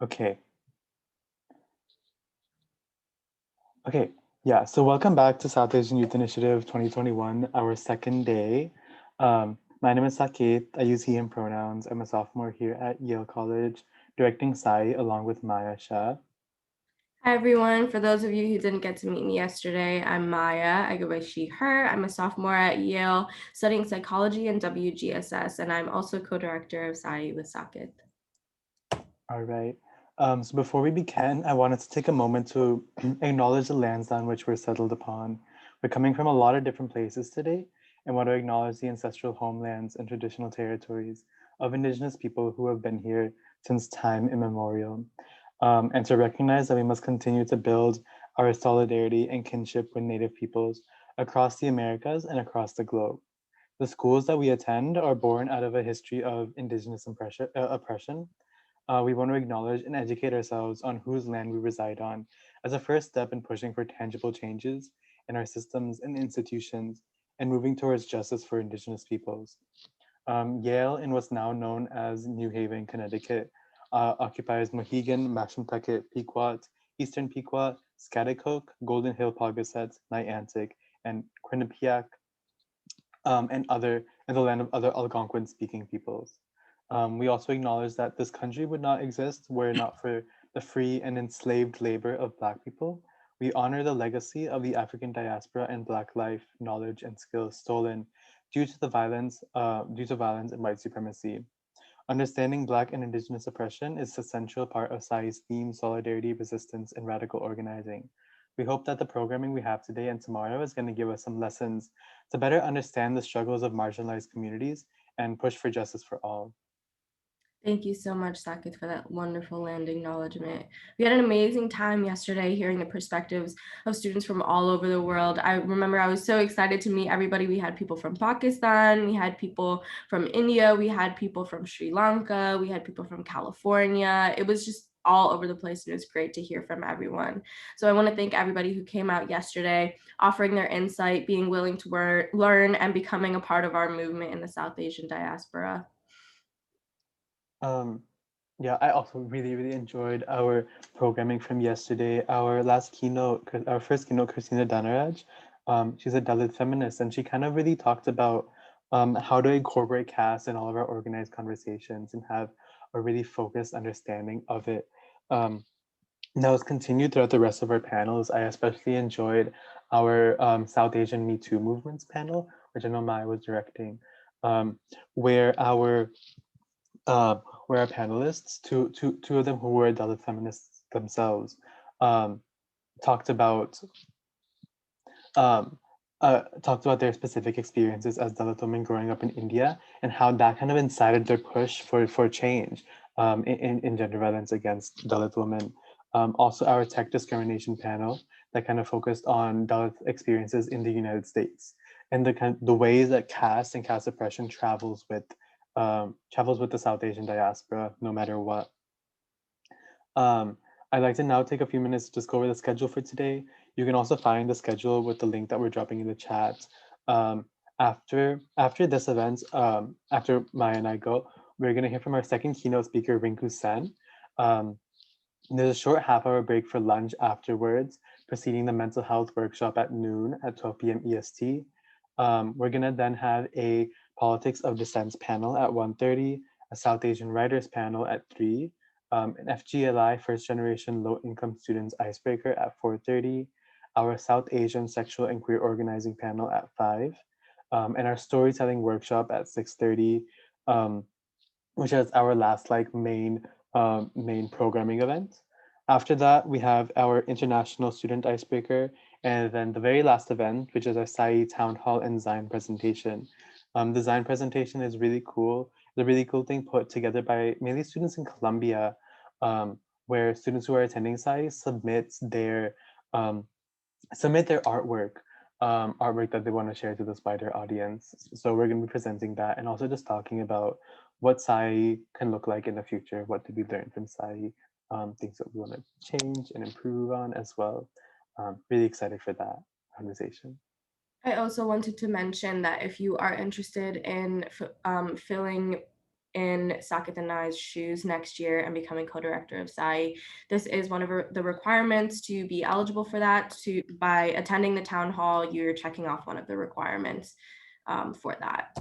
Okay. Okay. Yeah. So welcome back to South Asian Youth Initiative 2021, our second day. My name is Saket. I use he, him pronouns. I'm a sophomore here at Yale College, directing SAYI along with Maya Shah. Hi, everyone. For those of you who didn't get to meet me yesterday, I'm Maya. I go by she, her. I'm a sophomore at Yale studying psychology and WGSS, and I'm also co-director of SAYI with Saket. All right. So before we begin, I wanted to take a moment to acknowledge the lands on which we're settled upon. We're coming from a lot of different places today and want to acknowledge the ancestral homelands and traditional territories of Indigenous people who have been here since time immemorial. And to recognize that we must continue to build our solidarity and kinship with Native peoples across the Americas and across the globe. The schools that we attend are born out of a history of Indigenous oppression. We want to acknowledge and educate ourselves on whose land we reside on as a first step in pushing for tangible changes in our systems and institutions and moving towards justice for Indigenous peoples. Yale, in what's now known as New Haven, Connecticut, occupies Mohegan, Mashantucket, Pequot, Eastern Pequot, Schaghticoke, Golden Hill Pawcatuck, Niantic, and Quinnipiac, and the land of other Algonquin-speaking peoples. We also acknowledge that this country would not exist were it not for the free and enslaved labor of Black people. We honor the legacy of the African diaspora and Black life, knowledge, and skills stolen due to violence and white supremacy. Understanding Black and Indigenous oppression is a central part of SAI's theme, solidarity, resistance, and radical organizing. We hope that the programming we have today and tomorrow is going to give us some lessons to better understand the struggles of marginalized communities and push for justice for all. Thank you so much, Saket, for that wonderful land acknowledgement. We had an amazing time yesterday hearing the perspectives of students from all over the world. I remember I was so excited to meet everybody. We had people from Pakistan, we had people from India, we had people from Sri Lanka, we had people from California. It was just all over the place, and it was great to hear from everyone. So I want to thank everybody who came out yesterday, offering their insight, being willing to learn, and becoming a part of our movement in the South Asian diaspora. Um, yeah, I also really enjoyed our programming from yesterday. Our first keynote, Christina Dhanaraj, she's a Dalit feminist, and she kind of really talked about how to incorporate caste in all of our organized conversations and have a really focused understanding of it. Um, and that was continued throughout the rest of our panels. I especially enjoyed our South Asian Me Too movements panel, which I know Maya was directing, um, where our where our panelists, two of them who were Dalit feminists themselves, um, talked about um, talked about their specific experiences as Dalit women growing up in India and how that kind of incited their push for change in gender violence against Dalit women. Also, our tech discrimination panel that kind of focused on Dalit experiences in the United States and the ways that caste and caste oppression travels with the South Asian diaspora, no matter what. Um, I'd like to now take a few minutes to just go over the schedule for today. You can also find the schedule with the link that we're dropping in the chat. After this event, after Maya and I go, we're going to hear from our second keynote speaker, Rinku Sen. Um, there's a short half-hour break for lunch afterwards, preceding the mental health workshop at noon at 12 p.m. EST. We're going to then have a politics of dissent panel at 1:30, a South Asian writers panel at 3, an FGLI first generation low income students icebreaker at 4:30, our South Asian sexual and queer organizing panel at 5, and our storytelling workshop at 6:30, which is our last main programming event. After that, we have our international student icebreaker, and then the very last event, which is our SAYI town hall and Zion presentation. The Zion presentation is really cool. It's a really cool thing put together by mainly students in Colombia, where students who are attending SAYI um, submit their artwork that they want to share to this wider audience. So we're going to be presenting that and also just talking about what SAI can look like in the future, what did we learn from SAI, things that we want to change and improve on as well. Really excited for that conversation. I also wanted to mention that if you are interested in filling in Sakit and I's shoes next year and becoming co-director of SAYI. This is one of the requirements to be eligible for that. By attending the town hall, you're checking off one of the requirements for that.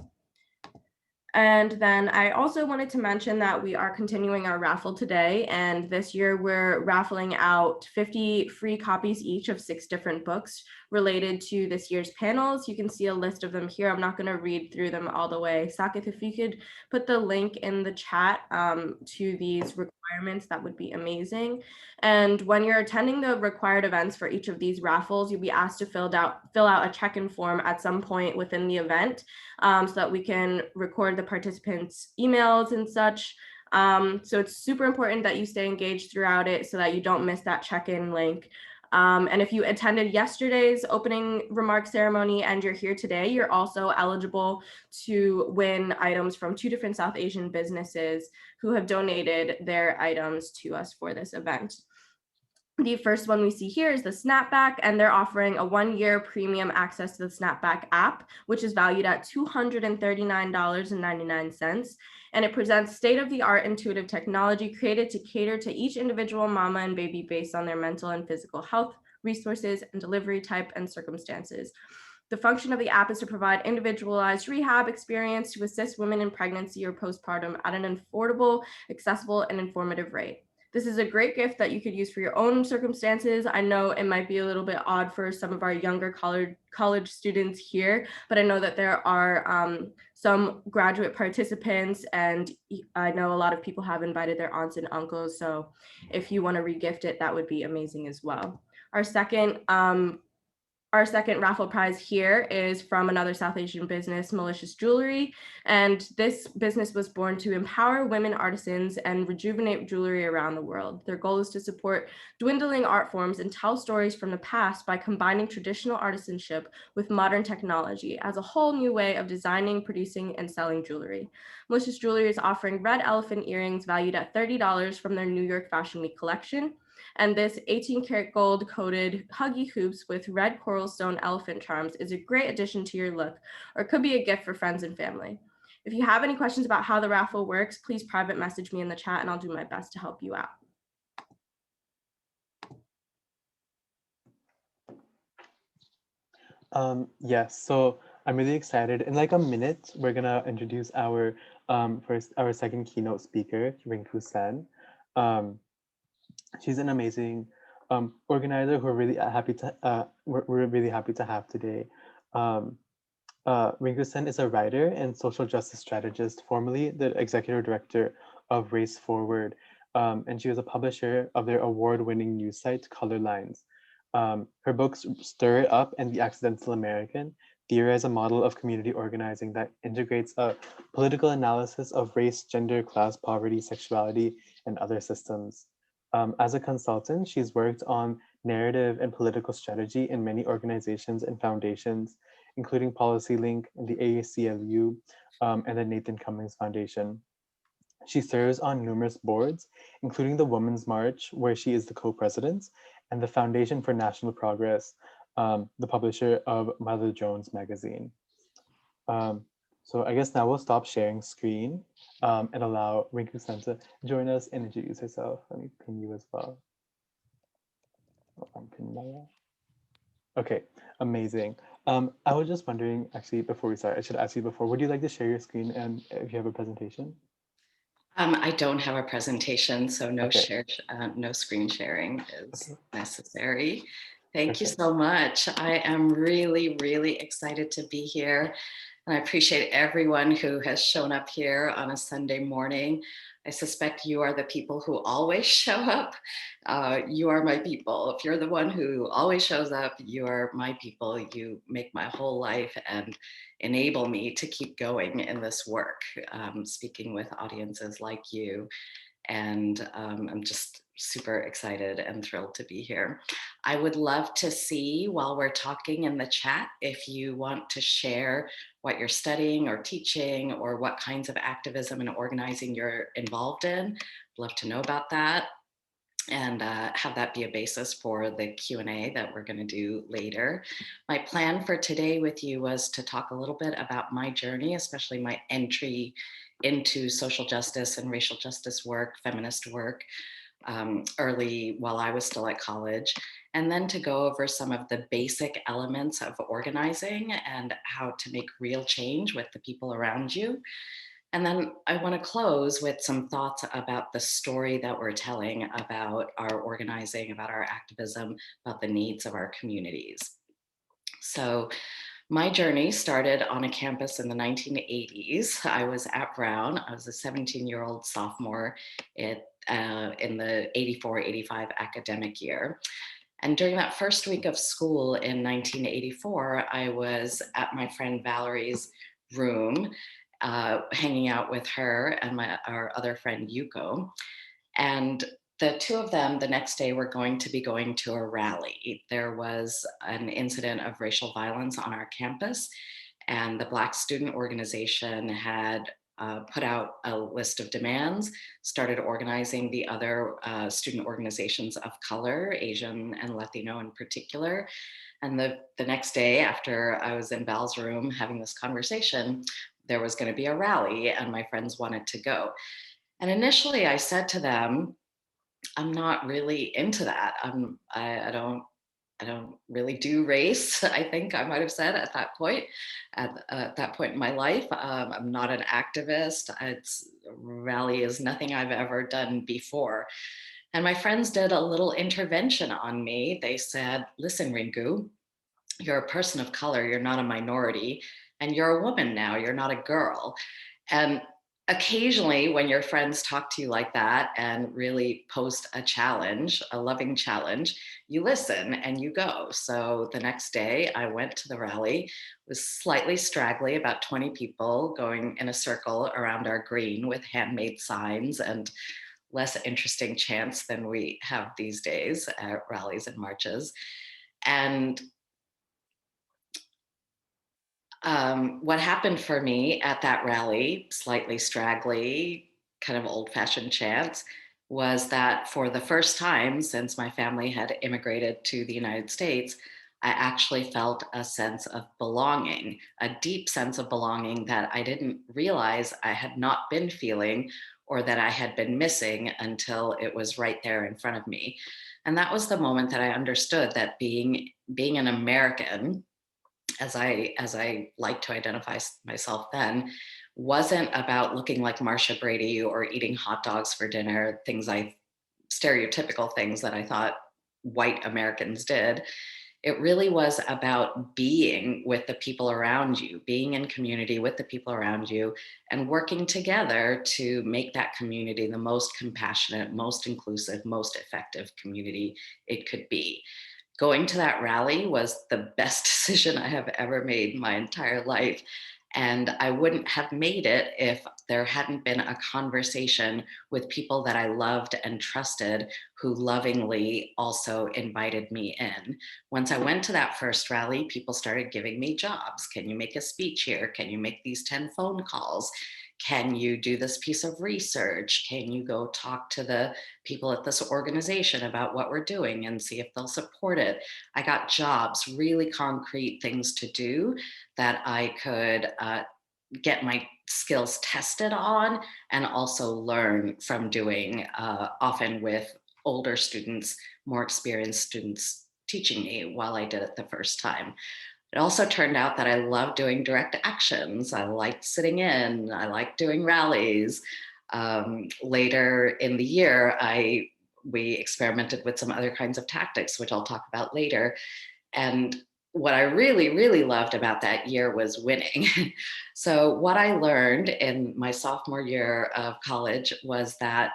And then I also wanted to mention that we are continuing our raffle today. And this year we're raffling out 50 free copies each of 6 different books related to this year's panels. You can see a list of them here. I'm not going to read through them all the way. Sakith, if you could put the link in the chat to these requirements, that would be amazing. And when you're attending the required events for each of these raffles, you'll be asked to fill out a check-in form at some point within the event so that we can record the participants' emails and such. So it's super important that you stay engaged throughout it so that you don't miss that check-in link. And if you attended yesterday's opening remarks ceremony and you're here today, you're also eligible to win items from 2 different South Asian businesses who have donated their items to us for this event. The first one we see here is the Snapback, and they're offering a 1-year premium access to the Snapback app, which is valued at $239.99. And it presents state-of-the-art intuitive technology created to cater to each individual mama and baby based on their mental and physical health, resources, and delivery type and circumstances. The function of the app is to provide individualized rehab experience to assist women in pregnancy or postpartum at an affordable, accessible, and informative rate. This is a great gift that you could use for your own circumstances. I know it might be a little bit odd for some of our younger college students here, but I know that there are some graduate participants, and I know a lot of people have invited their aunts and uncles. So if you want to regift it, that would be amazing as well. Our second raffle prize here is from another South Asian business, Malicious Jewelry. And this business was born to empower women artisans and rejuvenate jewelry around the world. Their goal is to support dwindling art forms and tell stories from the past by combining traditional artisanship with modern technology as a whole new way of designing, producing, and selling jewelry. Malicious Jewelry is offering red elephant earrings valued at $30 from their New York Fashion Week collection. And this 18-karat gold coated huggy hoops with red coral stone elephant charms is a great addition to your look, or it could be a gift for friends and family. If you have any questions about how the raffle works, please private message me in the chat and I'll do my best to help you out. Yes, so I'm really excited. In like a minute, we're gonna introduce our second keynote speaker, Rinku Sen. She's an amazing organizer who we're really happy to have today. Rinku Sen is a writer and social justice strategist, formerly the executive director of Race Forward, and she was a publisher of their award-winning news site, Colorlines. Her books Stir It Up and The Accidental American theorize a model of community organizing that integrates a political analysis of race, gender, class, poverty, sexuality, and other systems. As a consultant, she's worked on narrative and political strategy in many organizations and foundations, including Policy Link, the AACLU, and the Nathan Cummings Foundation. She serves on numerous boards, including the Women's March, where she is the co-president, and the Foundation for National Progress, the publisher of Mother Jones magazine. So I guess now we'll stop sharing screen and allow Rinku Sen to join us and introduce herself. Let me pin you as well. Oh, I'm pinning Maya. Okay, amazing. I was just wondering, actually, before we start, I should ask you before, would you like to share your screen and if you have a presentation? I don't have a presentation, so no screen sharing is necessary. Thank you so much. I am really, really excited to be here. And I appreciate everyone who has shown up here on a Sunday morning. I suspect you are the people who always show up. You are my people. If you're the one who always shows up, you are my people. You make my whole life and enable me to keep going in this work, speaking with audiences like you. And I'm just super excited and thrilled to be here. I would love to see, while we're talking in the chat, if you want to share what you're studying or teaching or what kinds of activism and organizing you're involved in. I'd love to know about that and have that be a basis for the Q&A that we're going to do later. My plan for today with you was to talk a little bit about my journey, especially my entry into social justice and racial justice work, feminist work, early while I was still at college, and then to go over some of the basic elements of organizing and how to make real change with the people around you. And then I want to close with some thoughts about the story that we're telling about our organizing, about our activism, about the needs of our communities. So my journey started on a campus in the 1980s. I was at Brown. I was a 17-year-old sophomore in the 84-85 academic year. And during that first week of school in 1984, I was at my friend Valerie's room, hanging out with her and our other friend Yuko. And the two of them the next day were going to be going to a rally. There was an incident of racial violence on our campus, and the Black Student Organization had put out a list of demands, started organizing the other student organizations of color, Asian and Latino in particular. And the next day, after I was in Val's room having this conversation, there was going to be a rally, and my friends wanted to go. And initially I said to them, I'm not really into that. I don't really do race. I think I might have said at that point, at that point in my life. I'm not an activist. Rally is nothing I've ever done before. And my friends did a little intervention on me. They said, listen, Rinku, you're a person of color. You're not a minority. And you're a woman now. You're not a girl. And occasionally when your friends talk to you like that and really post a challenge, a loving challenge, you listen and you go. So the next day I went to the rally. It was slightly straggly, about 20 people going in a circle around our green with handmade signs and less interesting chants than we have these days at rallies and marches. And what happened for me at that rally, slightly straggly, kind of old-fashioned chants, was that for the first time since my family had immigrated to the United States, I actually felt a sense of belonging, a deep sense of belonging that I didn't realize I had not been feeling or that I had been missing until it was right there in front of me. And that was the moment that I understood that being an American, as I like to identify myself then, wasn't about looking like Marsha Brady or eating hot dogs for dinner, stereotypical things that I thought white Americans did. It really was about being with the people around you, being in community with the people around you, and working together to make that community the most compassionate, most inclusive, most effective community it could be. Going to that rally was the best decision I have ever made in my entire life. And I wouldn't have made it if there hadn't been a conversation with people that I loved and trusted, who lovingly also invited me in. Once I went to that first rally, people started giving me jobs. Can you make a speech here? Can you make these 10 phone calls? Can you do this piece of research? Can you go talk to the people at this organization about what we're doing and see if they'll support it? I got jobs, really concrete things to do that I could get my skills tested on and also learn from doing, often with older students, more experienced students teaching me while I did it the first time. It also turned out that I loved doing direct actions. I liked sitting in, I liked doing rallies. Later in the year, we experimented with some other kinds of tactics, which I'll talk about later. And what I really, really loved about that year was winning. So what I learned in my sophomore year of college was that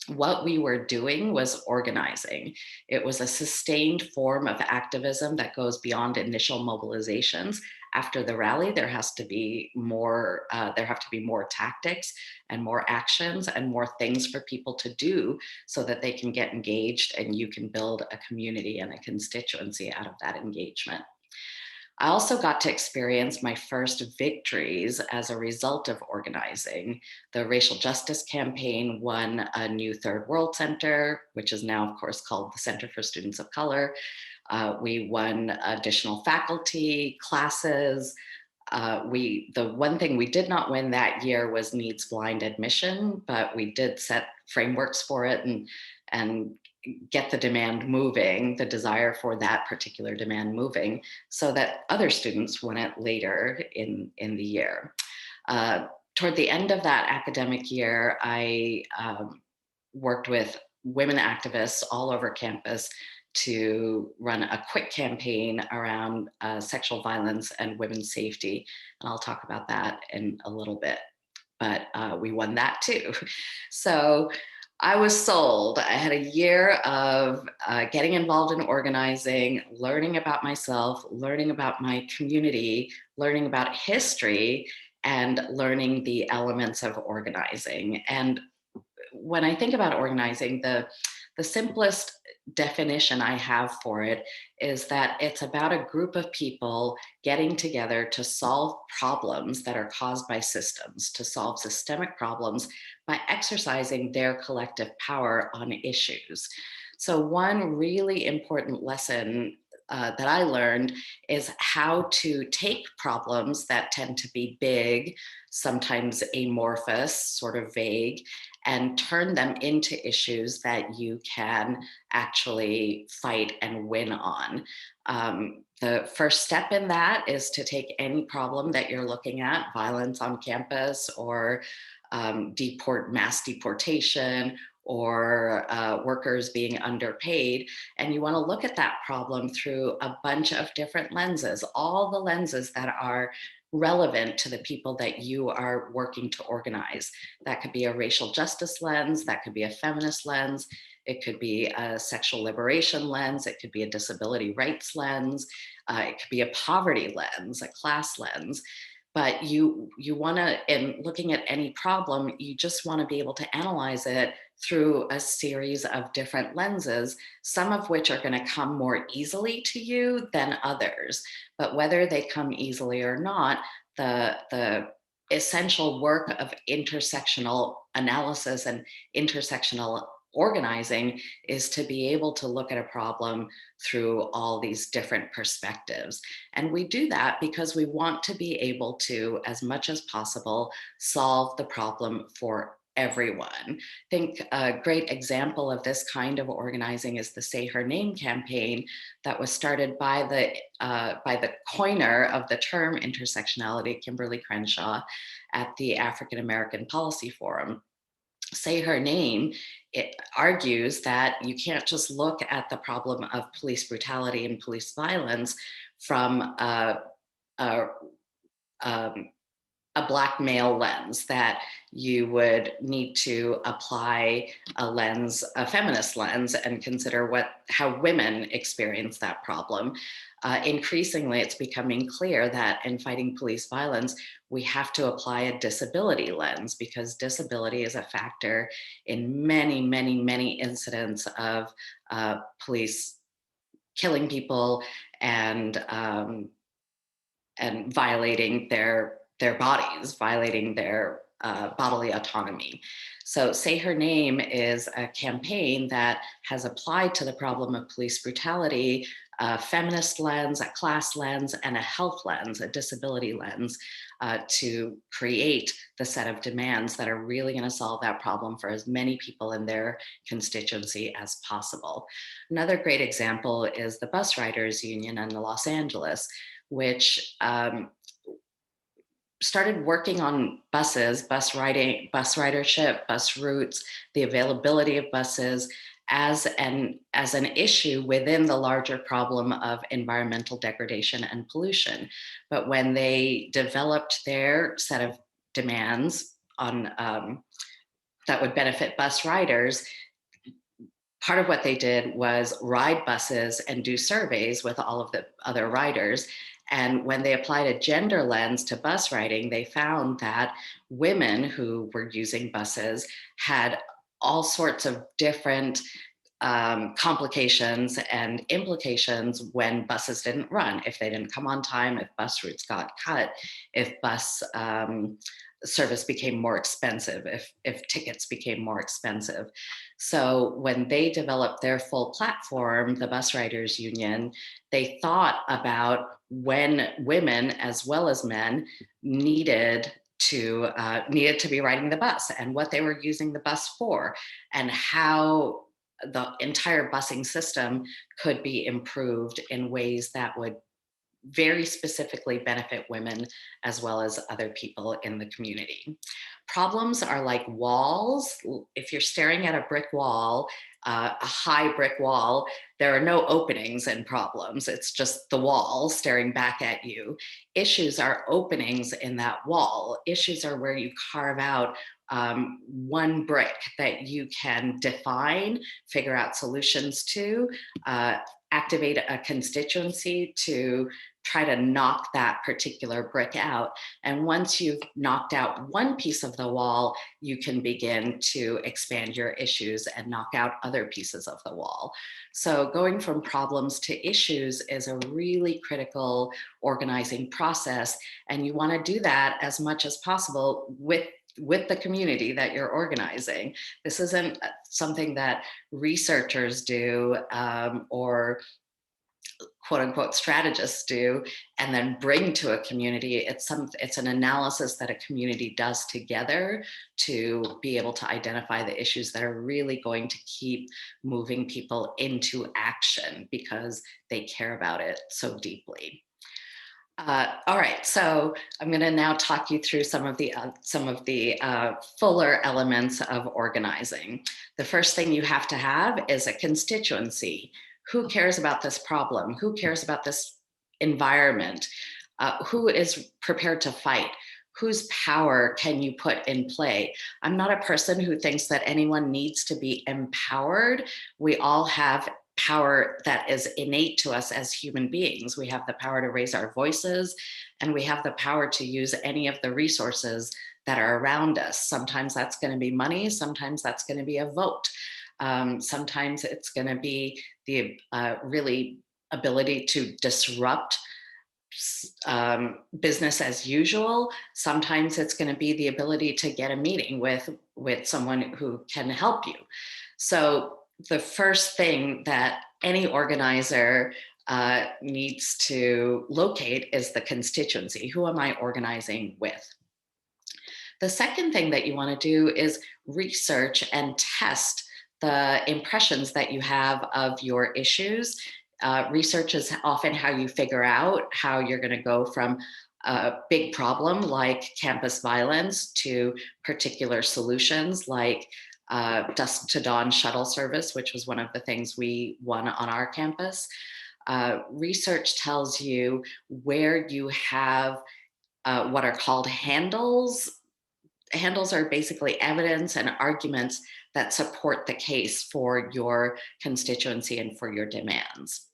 what we were doing was organizing. It was a sustained form of activism that goes beyond initial mobilizations. After the rally, there have to be more tactics and more actions and more things for people to do so that they can get engaged and you can build a community and a constituency out of that engagement. I also got to experience my first victories as a result of organizing. The racial justice campaign won a new Third World Center, which is now, of course, called the Center for Students of Color. We won additional faculty, classes. the one thing we did not win that year was needs blind admission, but we did set frameworks for it and get the demand moving, the desire for that particular demand moving, so that other students won it later in the year. Toward the end of that academic year, I worked with women activists all over campus to run a quick campaign around sexual violence and women's safety. And I'll talk about that in a little bit, but we won that too. So I was sold. I had a year of getting involved in organizing, learning about myself, learning about my community, learning about history, and learning the elements of organizing. And when I think about organizing, the simplest definition I have for it is that it's about a group of people getting together to solve problems that are caused by systems, to solve systemic problems by exercising their collective power on issues. So one really important lesson that I learned is how to take problems that tend to be big, sometimes amorphous, sort of vague, and turn them into issues that you can actually fight and win on. The first step in that is to take any problem that you're looking at, violence on campus or mass deportation or workers being underpaid. And you want to look at that problem through a bunch of different lenses, all the lenses that are relevant to the people that you are working to organize. That could be a racial justice lens, that could be a feminist lens, it could be a sexual liberation lens, it could be a disability rights lens, it could be a poverty lens, a class lens. But you want to, in looking at any problem, you just want to be able to analyze it through a series of different lenses, some of which are going to come more easily to you than others. But whether they come easily or not, the essential work of intersectional analysis and intersectional organizing is to be able to look at a problem through all these different perspectives. And we do that because we want to be able to, as much as possible, solve the problem for everyone. I think a great example of this kind of organizing is the Say Her Name campaign that was started by the coiner of the term intersectionality, Kimberly Crenshaw, at the African American Policy Forum. Say Her Name, it argues that you can't just look at the problem of police brutality and police violence from a Black male lens, that you would need to apply a lens, a feminist lens, and consider how women experience that problem. Increasingly, it's becoming clear that in fighting police violence, we have to apply a disability lens, because disability is a factor in many, many, many incidents of police killing people and violating their bodies, violating their bodily autonomy. So Say Her Name is a campaign that has applied to the problem of police brutality a feminist lens, a class lens, and a health lens, a disability lens, to create the set of demands that are really going to solve that problem for as many people in their constituency as possible. Another great example is the Bus Riders Union in Los Angeles, which started working on buses, bus ridership, bus routes, the availability of buses as an issue within the larger problem of environmental degradation and pollution. But when they developed their set of demands on that would benefit bus riders, part of what they did was ride buses and do surveys with all of the other riders. And when they applied a gender lens to bus riding, they found that women who were using buses had all sorts of different complications and implications when buses didn't run, if they didn't come on time, if bus routes got cut, if bus service became more expensive, if tickets became more expensive. So when they developed their full platform, the Bus Riders Union, they thought about when women as well as men needed to be riding the bus, and what they were using the bus for, and how the entire busing system could be improved in ways that would very specifically benefit women as well as other people in the community. Problems are like walls. If you're staring at a brick wall, a high brick wall, there are no openings in problems. It's just the wall staring back at you. Issues are openings in that wall. Issues are where you carve out one brick that you can define, figure out solutions to, activate a constituency to try to knock that particular brick out. And once you've knocked out one piece of the wall, you can begin to expand your issues and knock out other pieces of the wall. So going from problems to issues is a really critical organizing process. And you want to do that as much as possible with the community that you're organizing. This isn't something that researchers do or quote unquote strategists do and then bring to a community. It's an analysis that a community does together to be able to identify the issues that are really going to keep moving people into action because they care about it so deeply. All right, so I'm going to now talk you through some of the fuller elements of organizing. The first thing you have to have is a constituency. Who cares about this problem? Who cares about this environment? Who is prepared to fight? Whose power can you put in play? I'm not a person who thinks that anyone needs to be empowered. We all have power that is innate to us as human beings. We have the power to raise our voices, and we have the power to use any of the resources that are around us. Sometimes that's going to be money. Sometimes that's going to be a vote. Sometimes it's going to be the really ability to disrupt business as usual. Sometimes it's going to be the ability to get a meeting with someone who can help you. So the first thing that any organizer needs to locate is the constituency. Who am I organizing with? The second thing that you want to do is research and test the impressions that you have of your issues. Research is often how you figure out how you're going to go from a big problem like campus violence to particular solutions like dusk to dawn shuttle service, which was one of the things we won on our campus. Research tells you where you have what are called handles. Handles are basically evidence and arguments that support the case for your constituency and for your demands.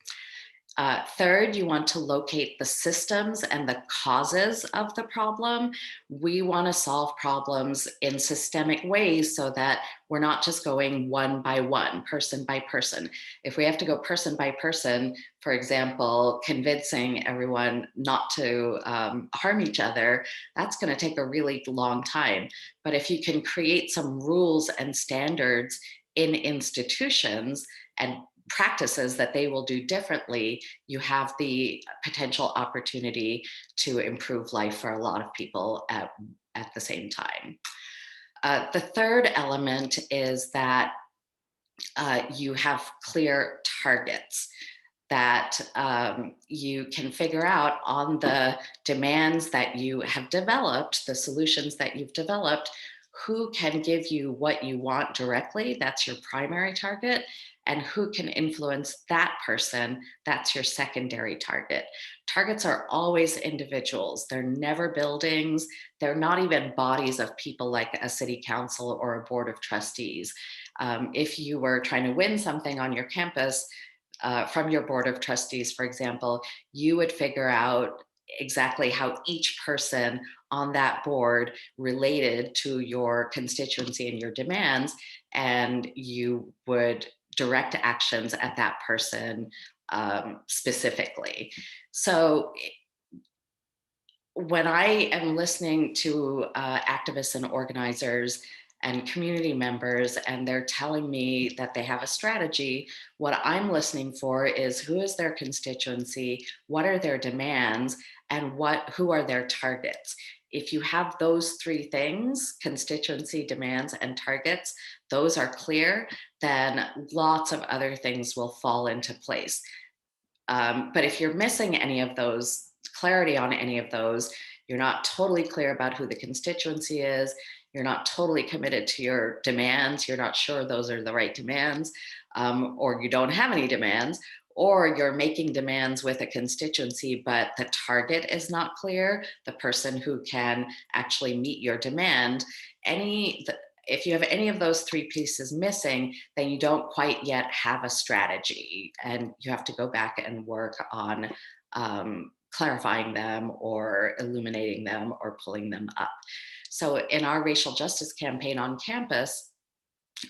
Third, you want to locate the systems and the causes of the problem. We want to solve problems in systemic ways so that we're not just going one by one, person by person. If we have to go person by person, for example, convincing everyone not to harm each other, that's going to take a really long time. But if you can create some rules and standards in institutions and practices that they will do differently, you have the potential opportunity to improve life for a lot of people at the same time. The third element is that you have clear targets that you can figure out on the demands that you have developed, the solutions that you've developed, who can give you what you want directly, that's your primary target, and who can influence that person, that's your secondary target. Targets are always individuals. They're never buildings. They're not even bodies of people like a city council or a board of trustees. If you were trying to win something on your campus from your board of trustees, for example, you would figure out exactly how each person on that board related to your constituency and your demands, and you would direct actions at that person specifically. So when I am listening to activists and organizers and community members, and they're telling me that they have a strategy, what I'm listening for is who is their constituency, what are their demands, and who are their targets. If you have those three things, constituency, demands, and targets, those are clear, then lots of other things will fall into place. But if you're missing any of those, clarity on any of those, you're not totally clear about who the constituency is, you're not totally committed to your demands, you're not sure those are the right demands, or you don't have any demands, or you're making demands with a constituency, but the target is not clear, the person who can actually meet your demand, if you have any of those three pieces missing, then you don't quite yet have a strategy, and you have to go back and work on clarifying them or illuminating them or pulling them up. So in our racial justice campaign on campus,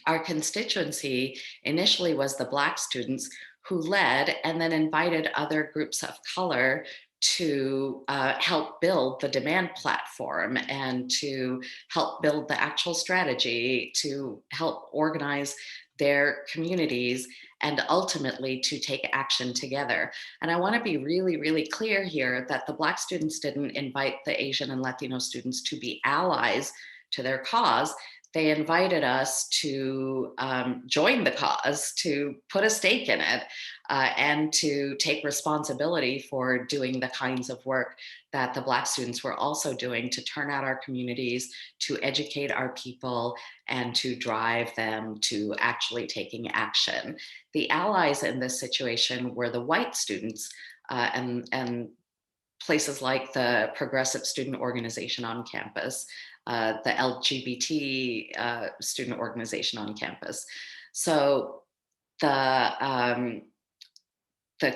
our constituency initially was the Black students who led and then invited other groups of color to help build the demand platform and to help build the actual strategy, to help organize their communities, and ultimately to take action together. And I want to be really, really clear here that the Black students didn't invite the Asian and Latino students to be allies to their cause. They invited us to join the cause, to put a stake in it, and to take responsibility for doing the kinds of work that the Black students were also doing to turn out our communities, to educate our people, and to drive them to actually taking action. The allies in this situation were the white students and places like the Progressive Student Organization on campus, the LGBT student organization on campus. So the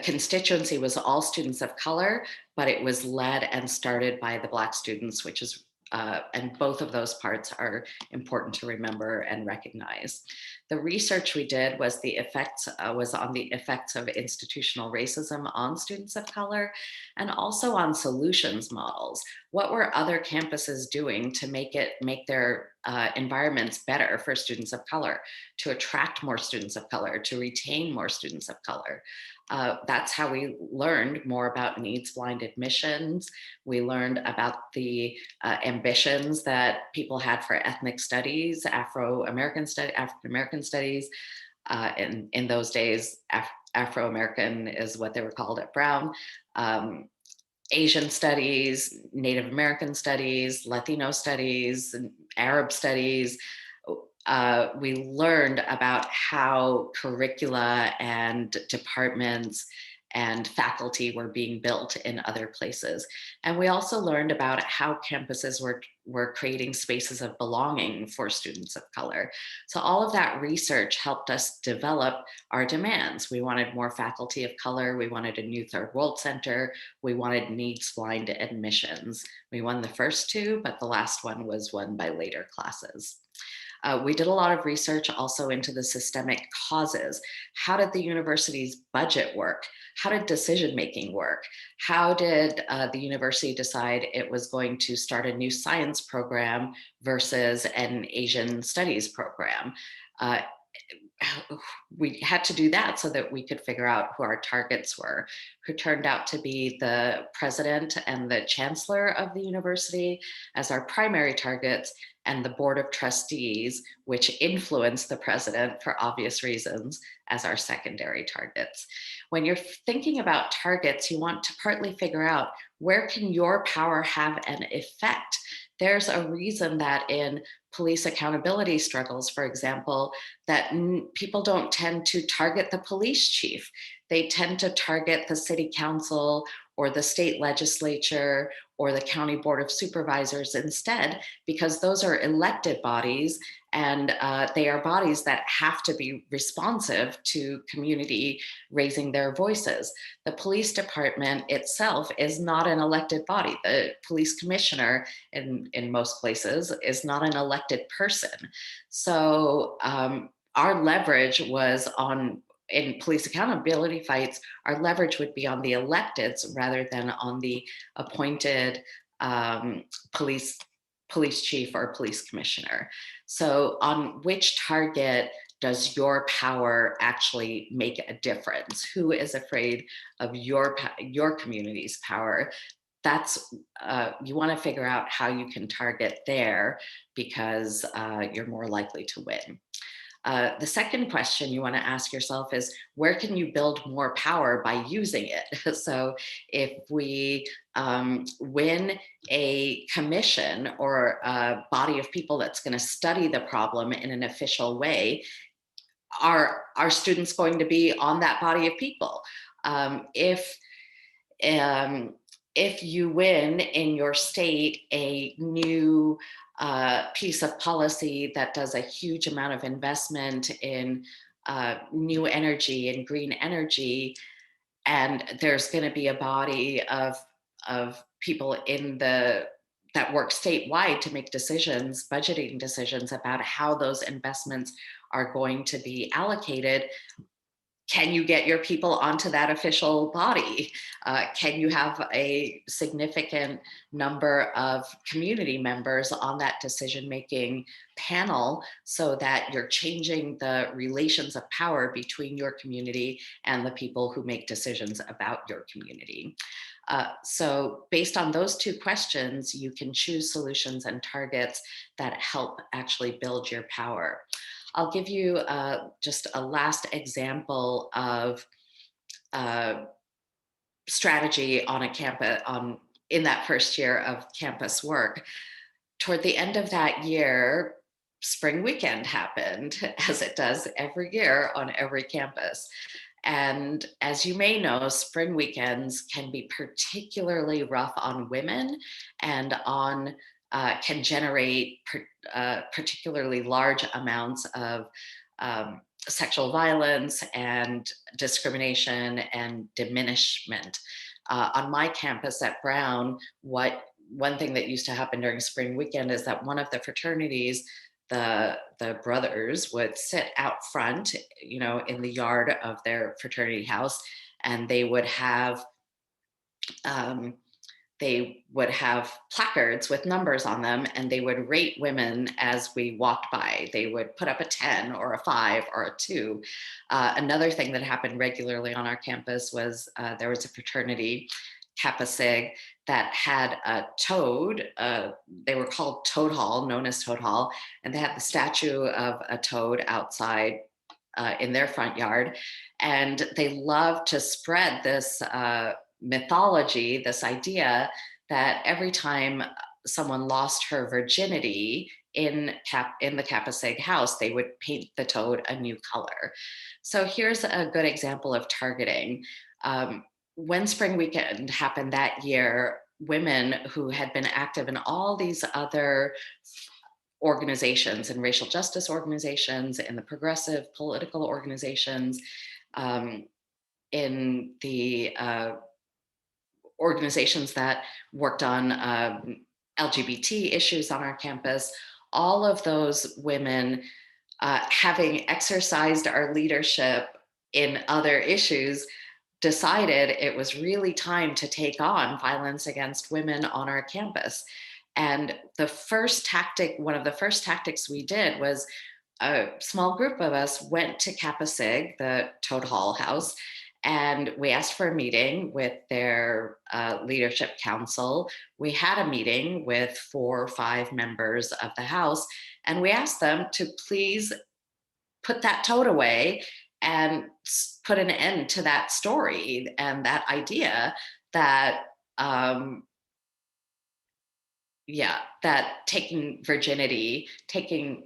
constituency was all students of color, but it was led and started by the Black students, which is, and both of those parts are important to remember and recognize. The research we did was on the effects of institutional racism on students of color, and also on solutions models. What were other campuses doing to make their environments better for students of color, to attract more students of color, to retain more students of color? That's how we learned more about needs-blind admissions. We learned about the ambitions that people had for ethnic studies, African-American studies. In those days, Afro-American is what they were called at Brown. Asian studies, Native American studies, Latino studies, Arab studies. We learned about how curricula and departments and faculty were being built in other places. And we also learned about how campuses were creating spaces of belonging for students of color. So all of that research helped us develop our demands. We wanted more faculty of color. We wanted a new Third World Center. We wanted needs-blind admissions. We won the first two, but the last one was won by later classes. We did a lot of research also into the systemic causes. How did the university's budget work? How did decision-making work? How did the university decide it was going to start a new science program versus an Asian studies program? We had to do that so that we could figure out who our targets were, who turned out to be the president and the chancellor of the university as our primary targets, and the board of trustees, which influence the president for obvious reasons, as our secondary targets. When you're thinking about targets, you want to partly figure out where can your power have an effect. There's a reason that in police accountability struggles, for example, that people don't tend to target the police chief. They tend to target the city council or the state legislature or the county board of supervisors instead, because those are elected bodies, and they are bodies that have to be responsive to community raising their voices. The police department itself is not an elected body. The police commissioner in most places is not an elected person. So our leverage was in police accountability fights, our leverage would be on the electeds rather than on the appointed police chief or police commissioner. So on which target does your power actually make a difference? Who is afraid of your community's power? That's, you want to figure out how you can target there, because you're more likely to win. The second question you want to ask yourself is, where can you build more power by using it? So if we win a commission or a body of people that's going to study the problem in an official way, are students going to be on that body of people? If you win in your state a new piece of policy that does a huge amount of investment in new energy and green energy, and there's going to be a body of people that work statewide to make decisions, budgeting decisions about how those investments are going to be allocated, can you get your people onto that official body? Can you have a significant number of community members on that decision-making panel so that you're changing the relations of power between your community and the people who make decisions about your community? So based on those two questions, you can choose solutions and targets that help actually build your power. I'll give you just a last example of strategy on a campus in that first year of campus work. Toward the end of that year, spring weekend happened, as it does every year on every campus. And as you may know, spring weekends can be particularly rough on women and can generate particularly large amounts of sexual violence and discrimination and diminishment. On my campus at Brown, one thing that used to happen during spring weekend is that one of the fraternities, the brothers, would sit out front, in the yard of their fraternity house, and they would have placards with numbers on them, and they would rate women as we walked by. They would put up a 10 or a 5 or a 2. Another thing that happened regularly on our campus was there was a fraternity, Kappa Sig, that had a toad. They were called Toad Hall, known as Toad Hall, and they had the statue of a toad outside in their front yard. And they loved to spread this mythology, this idea that every time someone lost her virginity in the Kappa Sig house, they would paint the toad a new color. So here's a good example of targeting. When spring weekend happened that year, women who had been active in all these other organizations, and racial justice organizations, and the progressive political organizations, in the organizations that worked on LGBT issues on our campus, all of those women, having exercised our leadership in other issues, decided it was really time to take on violence against women on our campus. And one of the first tactics we did was a small group of us went to Kappa Sig, the Toad Hall house, and we asked for a meeting with their leadership council. We had a meeting with 4 or 5 members of the house, and we asked them to please put that toad away and put an end to that story and that idea that that taking virginity, taking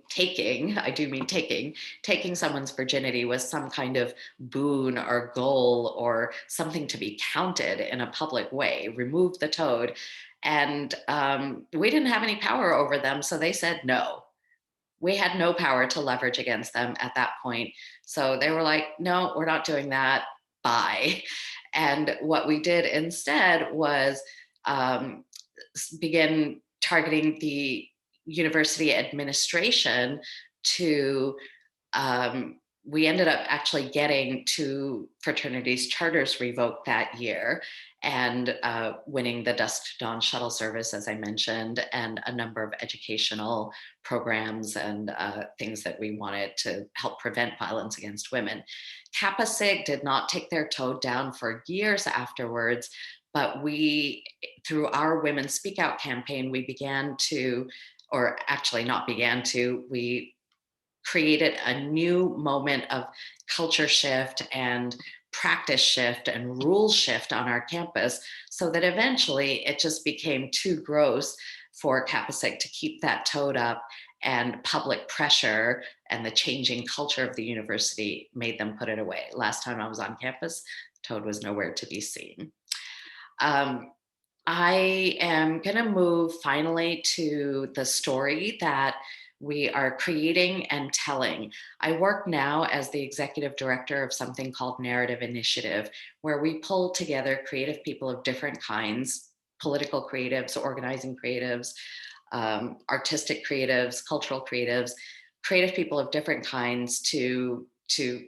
someone's virginity was some kind of boon or goal or something to be counted in a public way. Remove the toad. And we didn't have any power over them, so they said no. We had no power to leverage against them at that point. So they were like, no, we're not doing that, bye. And what we did instead was begin targeting the university administration to we ended up actually getting 2 fraternities' charters revoked that year, and winning the Dusk to Dawn shuttle service, as I mentioned, and a number of educational programs and things that we wanted to help prevent violence against women. Kappa Sig did not take their toe down for years afterwards, but we, through our Women Speak Out campaign, we began to, or actually not began to, we created a new moment of culture shift and practice shift and rule shift on our campus, so that eventually it just became too gross for Kappa Sig to keep that toed up, and public pressure and the changing culture of the university made them put it away. Last time I was on campus, toad was nowhere to be seen. I am going to move finally to the story that we are creating and telling. I work now as the executive director of something called Narrative Initiative, where we pull together creative people of different kinds, political creatives, organizing creatives, artistic creatives, cultural creatives, creative people of different kinds to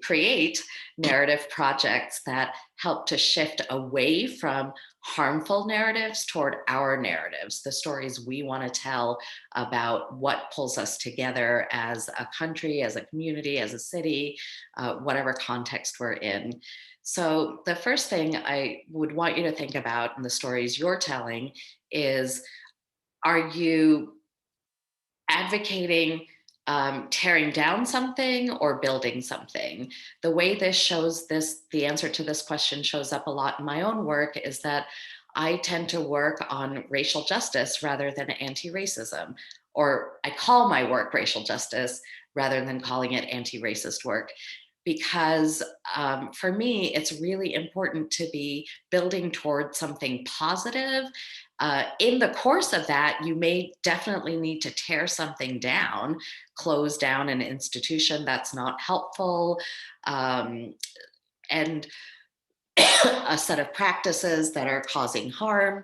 create narrative projects that help to shift away from harmful narratives toward our narratives, the stories we want to tell about what pulls us together as a country, as a community, as a city, whatever context we're in. So the first thing I would want you to think about in the stories you're telling is, are you advocating tearing down something or building something? The way this shows this, the answer to this question shows up a lot in my own work, is that I tend to work on racial justice rather than anti-racism, or I call my work racial justice rather than calling it anti-racist work. Because for me, it's really important to be building towards something positive. In the course of that, you may definitely need to tear something down, close down an institution that's not helpful, and a set of practices that are causing harm.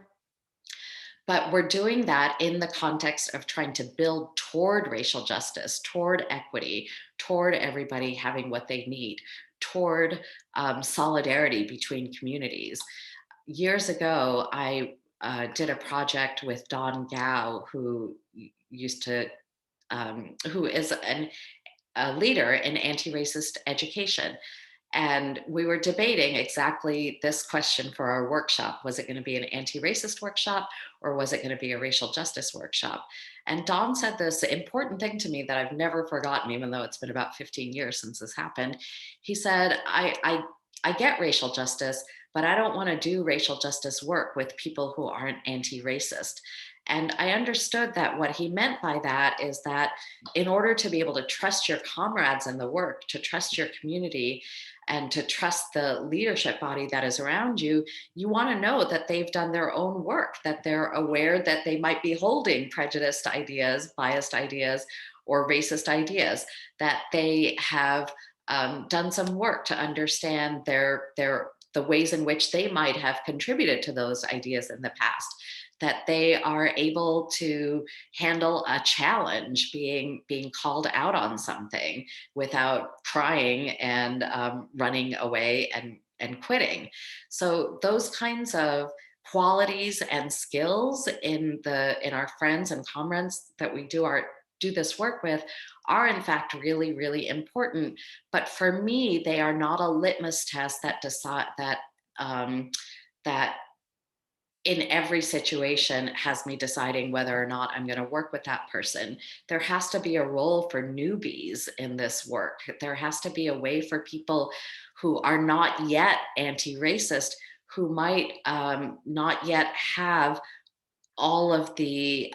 But we're doing that in the context of trying to build toward racial justice, toward equity, toward everybody having what they need, toward solidarity between communities. Years ago, I did a project with Don Gao, who used to, who is a leader in anti-racist education. And we were debating exactly this question for our workshop. Was it going to be an anti-racist workshop, or was it going to be a racial justice workshop? And Don said this important thing to me that I've never forgotten, even though it's been about 15 years since this happened. He said, I get racial justice, but I don't want to do racial justice work with people who aren't anti-racist. And I understood that what he meant by that is that in order to be able to trust your comrades in the work, to trust your community, and to trust the leadership body that is around you, you want to know that they've done their own work, that they're aware that they might be holding prejudiced ideas, biased ideas, or racist ideas, that they have done some work to understand the ways in which they might have contributed to those ideas in the past, that they are able to handle a challenge, being called out on something without crying and running away and quitting. So those kinds of qualities and skills in our friends and comrades that we do this work with are in fact really, really important. But for me, they are not a litmus test that decide that in every situation has me deciding whether or not I'm going to work with that person. There has to be a role for newbies in this work. There has to be a way for people who are not yet anti-racist, who might not yet have all of the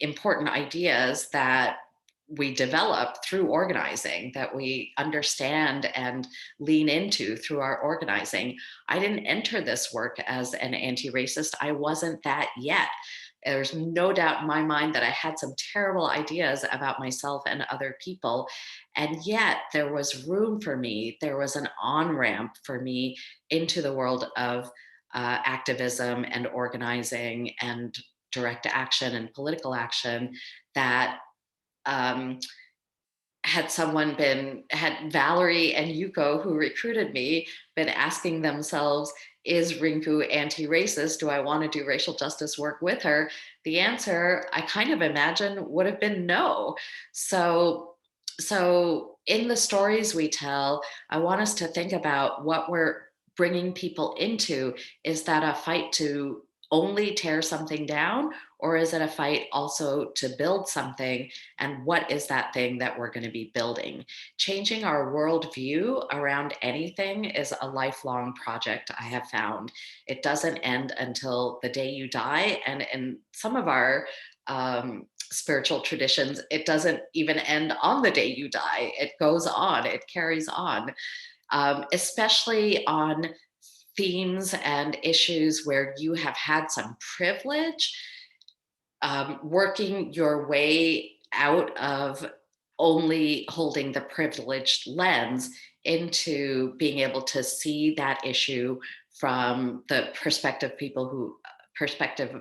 important ideas that we develop through organizing, that we understand and lean into through our organizing. I didn't enter this work as an anti-racist. I wasn't that yet. There's no doubt in my mind that I had some terrible ideas about myself and other people. And yet there was room for me. There was an on-ramp for me into the world of activism and organizing and direct action and political action that had Valerie and Yuko, who recruited me, been asking themselves, is Rinku anti-racist? Do I want to do racial justice work with her? The answer, I kind of imagine, would have been no. So in the stories we tell, I want us to think about what we're bringing people into. Is that a fight to only tear something down, or is it a fight also to build something? And what is that thing that we're going to be building? Changing our worldview around anything is a lifelong project, I have found. It doesn't end until the day you die. And in some of our spiritual traditions, it doesn't even end on the day you die. It goes on, it carries on, especially on themes and issues where you have had some privilege. Working your way out of only holding the privileged lens into being able to see that issue from the perspective of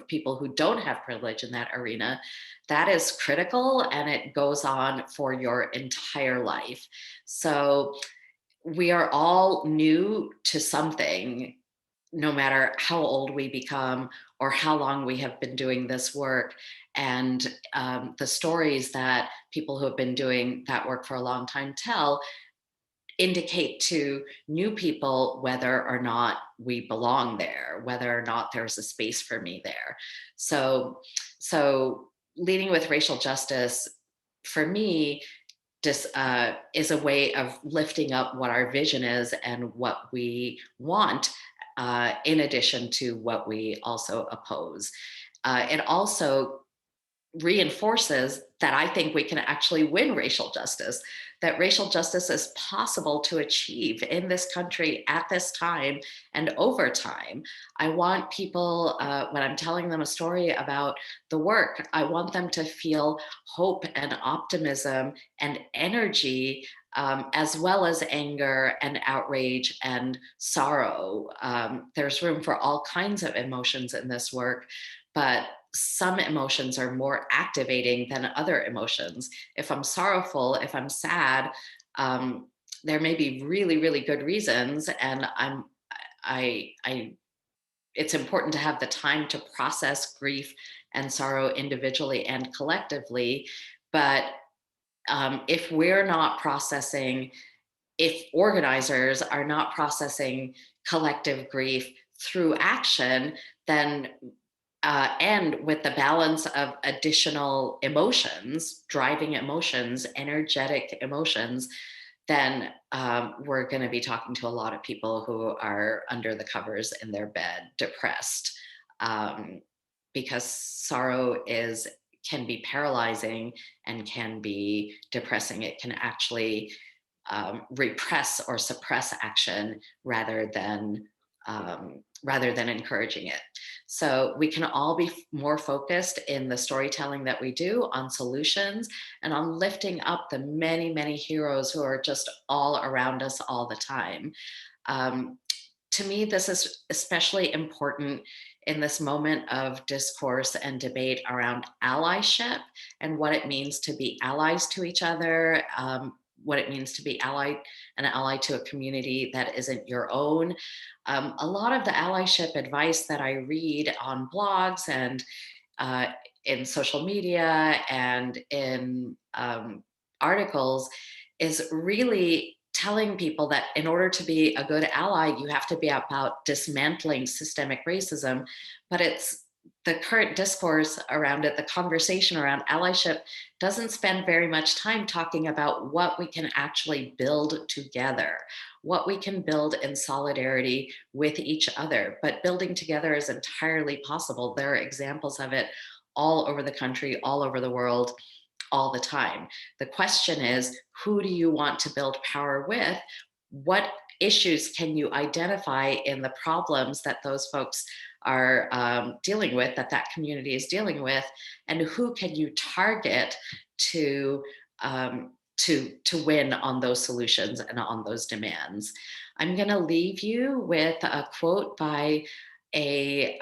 people who don't have privilege in that arena, that is critical, and it goes on for your entire life. So we are all new to something, no matter how old we become or how long we have been doing this work. And the stories that people who have been doing that work for a long time tell indicate to new people whether or not we belong there, whether or not there's a space for me there. So leading with racial justice, for me, just is a way of lifting up what our vision is and what we want, in addition to what we also oppose. It also reinforces that I think we can actually win racial justice, that racial justice is possible to achieve in this country at this time and over time. I want people, when I'm telling them a story about the work, I want them to feel hope and optimism and energy, as well as anger and outrage and sorrow. There's room for all kinds of emotions in this work, but some emotions are more activating than other emotions. If I'm sorrowful, if I'm sad, there may be really, really good reasons, and it's important to have the time to process grief and sorrow individually and collectively. But if organizers are not processing collective grief through action, then and with the balance of additional emotions, driving emotions, energetic emotions, then we're going to be talking to a lot of people who are under the covers in their bed, depressed, because sorrow can be paralyzing and can be depressing. It can actually repress or suppress action rather than encouraging it. So we can all be more focused in the storytelling that we do on solutions and on lifting up the many, many heroes who are just all around us all the time. To me, this is especially important in this moment of discourse and debate around allyship and what it means to be allies to each other, what it means to be an ally to a community that isn't your own. A lot of the allyship advice that I read on blogs and in social media and in articles is really telling people that in order to be a good ally, you have to be about dismantling systemic racism. But it's the current discourse around it, the conversation around allyship doesn't spend very much time talking about what we can actually build together, what we can build in solidarity with each other. But building together is entirely possible. There are examples of it all over the country, all over the world, all the time. The question is, who do you want to build power with? What issues can you identify in the problems that those folks are dealing with, that community is dealing with, and who can you target to win on those solutions and on those demands? I'm going to leave you with a quote by a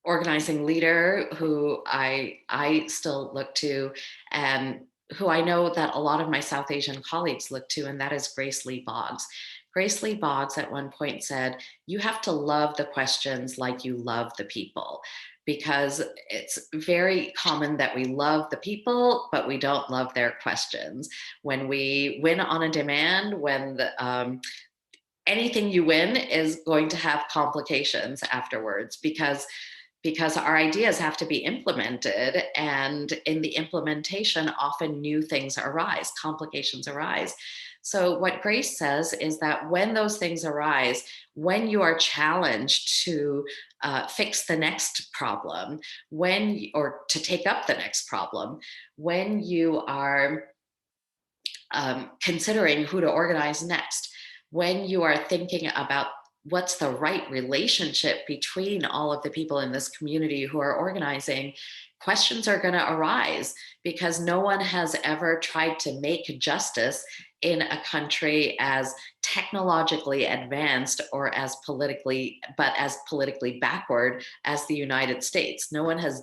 organizing leader who I still look to, and who I know that a lot of my South Asian colleagues look to, and that is Grace Lee Boggs. Grace Lee Boggs at one point said, you have to love the questions like you love the people, because it's very common that we love the people, but we don't love their questions. When we win on a demand, when anything you win is going to have complications afterwards, because our ideas have to be implemented, and in the implementation, often new things arise, complications arise. So what Grace says is that when those things arise, when you are challenged to fix the next problem, or to take up the next problem, when you are considering who to organize next, when you are thinking about what's the right relationship between all of the people in this community who are organizing, questions are going to arise, because no one has ever tried to make justice in a country as technologically advanced or as politically backward as the United States. No one has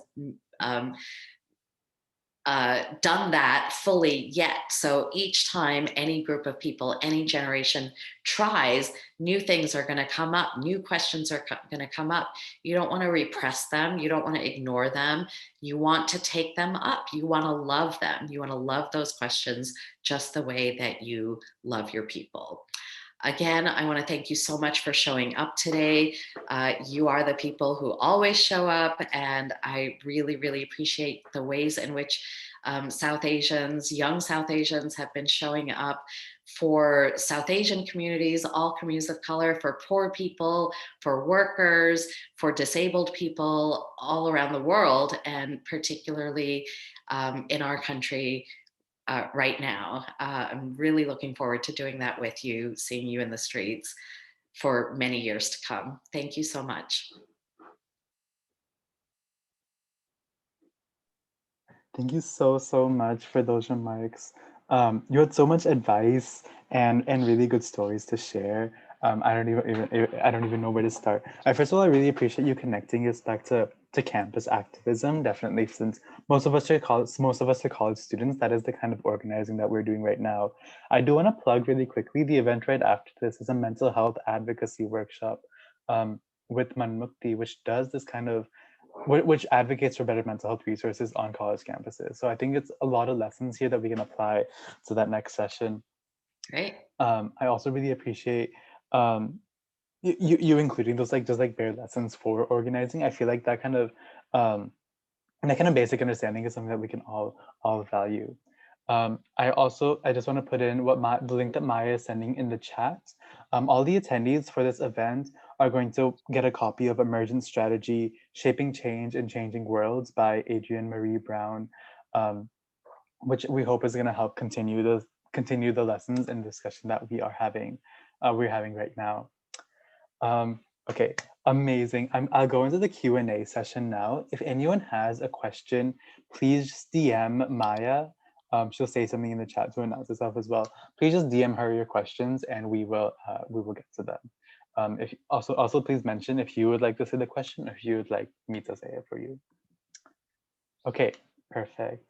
done that fully yet. So each time any group of people, any generation tries, new things are going to come up, new questions are going to come up. You don't want to repress them. You don't want to ignore them. You want to take them up. You want to love them. You want to love those questions just the way that you love your people. Again, I want to thank you so much for showing up today. You are the people who always show up, and I really, really appreciate the ways in which South Asians, young South Asians, have been showing up for South Asian communities, all communities of color, for poor people, for workers, for disabled people all around the world, and particularly in our country right now. I'm really looking forward to doing that with you, seeing you in the streets for many years to come. Thank you so much. Thank you so much for those remarks. You had so much advice and really good stories to share. I don't even know where to start. First of all, I really appreciate you connecting us back to campus activism. Definitely, since most of us are college students, that is the kind of organizing that we're doing right now. I do want to plug really quickly the event right after this is a mental health advocacy workshop with Manmukti, which does this kind of which advocates for better mental health resources on college campuses. So I think it's a lot of lessons here that we can apply to that next session. Great. I also really appreciate you including those just bare lessons for organizing. I feel like that kind of basic understanding is something that we can all value. I just want to put in the link that Maya is sending in the chat. All the attendees for this event are going to get a copy of Emergent Strategy, Shaping Change in Changing Worlds by Adrienne Marie Brown, which we hope is going to help continue the lessons and discussion that we're having right now. Okay, amazing. I'll go into the Q&A session now. If anyone has a question, please just DM Maya. She'll say something in the chat to announce herself as well. Please just DM her your questions and we will get to them. If also please mention if you would like to say the question or if you would like me to say it for you. Okay, perfect.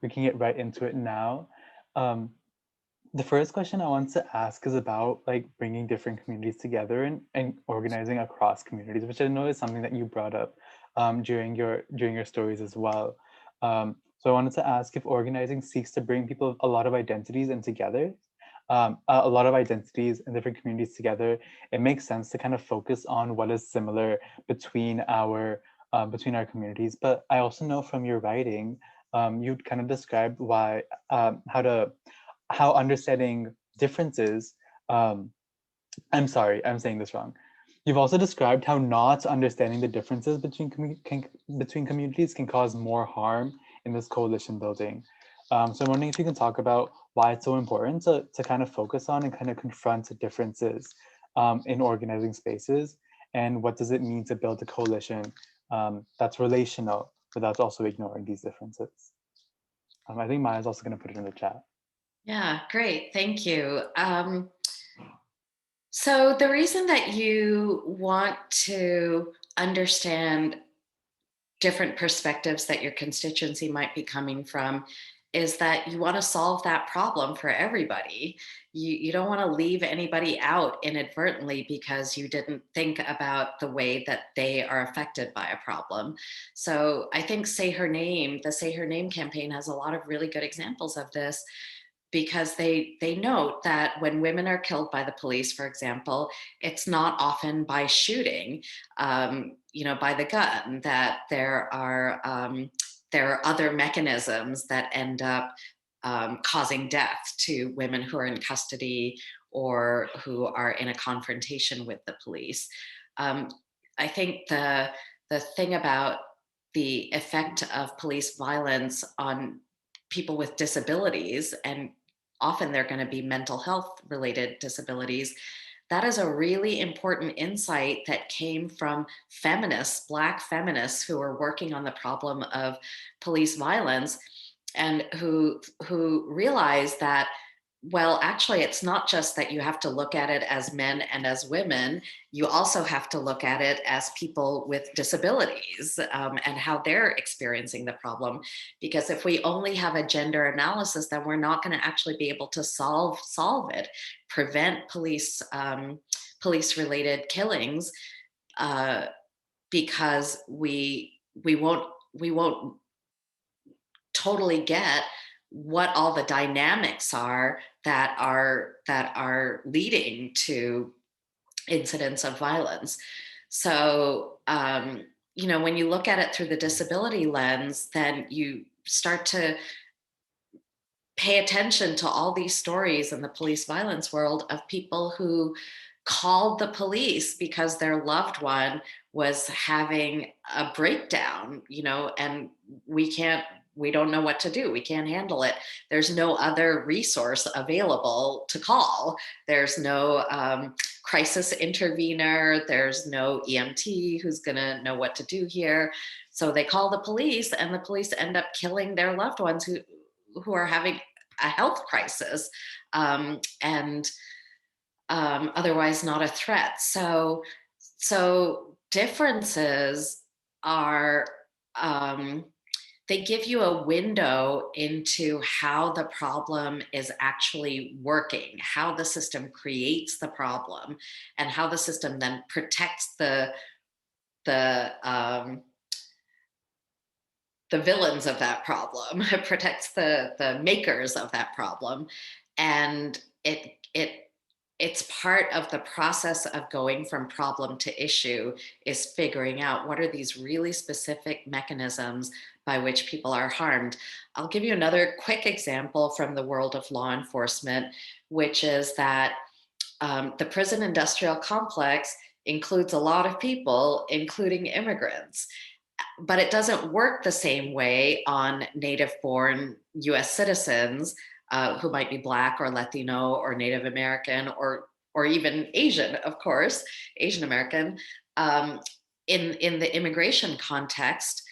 We can get right into it now. The first question I want to ask is about bringing different communities together and organizing across communities, which I know is something that you brought up during your stories as well. So I wanted to ask if organizing seeks to bring people of a lot of identities and together, a lot of identities and different communities together. It makes sense to kind of focus on what is similar between our communities. But I also know from your writing, you'd kind of described how understanding differences, I'm sorry, I'm saying this wrong. You've also described how not understanding the differences between communities can cause more harm in this coalition building. So I'm wondering if you can talk about why it's so important to kind of focus on and kind of confront the differences in organizing spaces, and what does it mean to build a coalition that's relational, but that's also ignoring these differences. I think Maya's also going to put it in the chat. Yeah, great. Thank you. So the reason that you want to understand different perspectives that your constituency might be coming from is that you want to solve that problem for everybody. You don't want to leave anybody out inadvertently because you didn't think about the way that they are affected by a problem. So I think Say Her Name, the Say Her Name campaign has a lot of really good examples of this, because they note that when women are killed by the police, for example, it's not often by shooting, by the gun, that there are other mechanisms that end up causing death to women who are in custody or who are in a confrontation with the police. I think the thing about the effect of police violence on people with disabilities, and often they're going to be mental health related disabilities, that is a really important insight that came from feminists, Black feminists, who are working on the problem of police violence, and who realized that, well, actually, it's not just that you have to look at it as men and as women. You also have to look at it as people with disabilities, and how they're experiencing the problem. Because if we only have a gender analysis, then we're not going to actually be able to solve it, prevent police-related killings, because we won't totally get what all the dynamics are that are leading to incidents of violence. So, when you look at it through the disability lens, then you start to pay attention to all these stories in the police violence world of people who called the police because their loved one was having a breakdown, and we don't know what to do. We can't handle it. There's no other resource available to call. There's no crisis intervener. There's no EMT who's going to know what to do here. So they call the police, and the police end up killing their loved ones who are having a health crisis, and otherwise not a threat. So differences are, they give you a window into how the problem is actually working, how the system creates the problem, and how the system then protects the villains of that problem, protects the makers of that problem. And it's part of the process of going from problem to issue, is figuring out what are these really specific mechanisms by which people are harmed. I'll give you another quick example from the world of law enforcement, which is that the prison industrial complex includes a lot of people, including immigrants. But it doesn't work the same way on native-born US citizens, who might be Black or Latino or Native American, or even Asian, of course, Asian American. In the immigration context,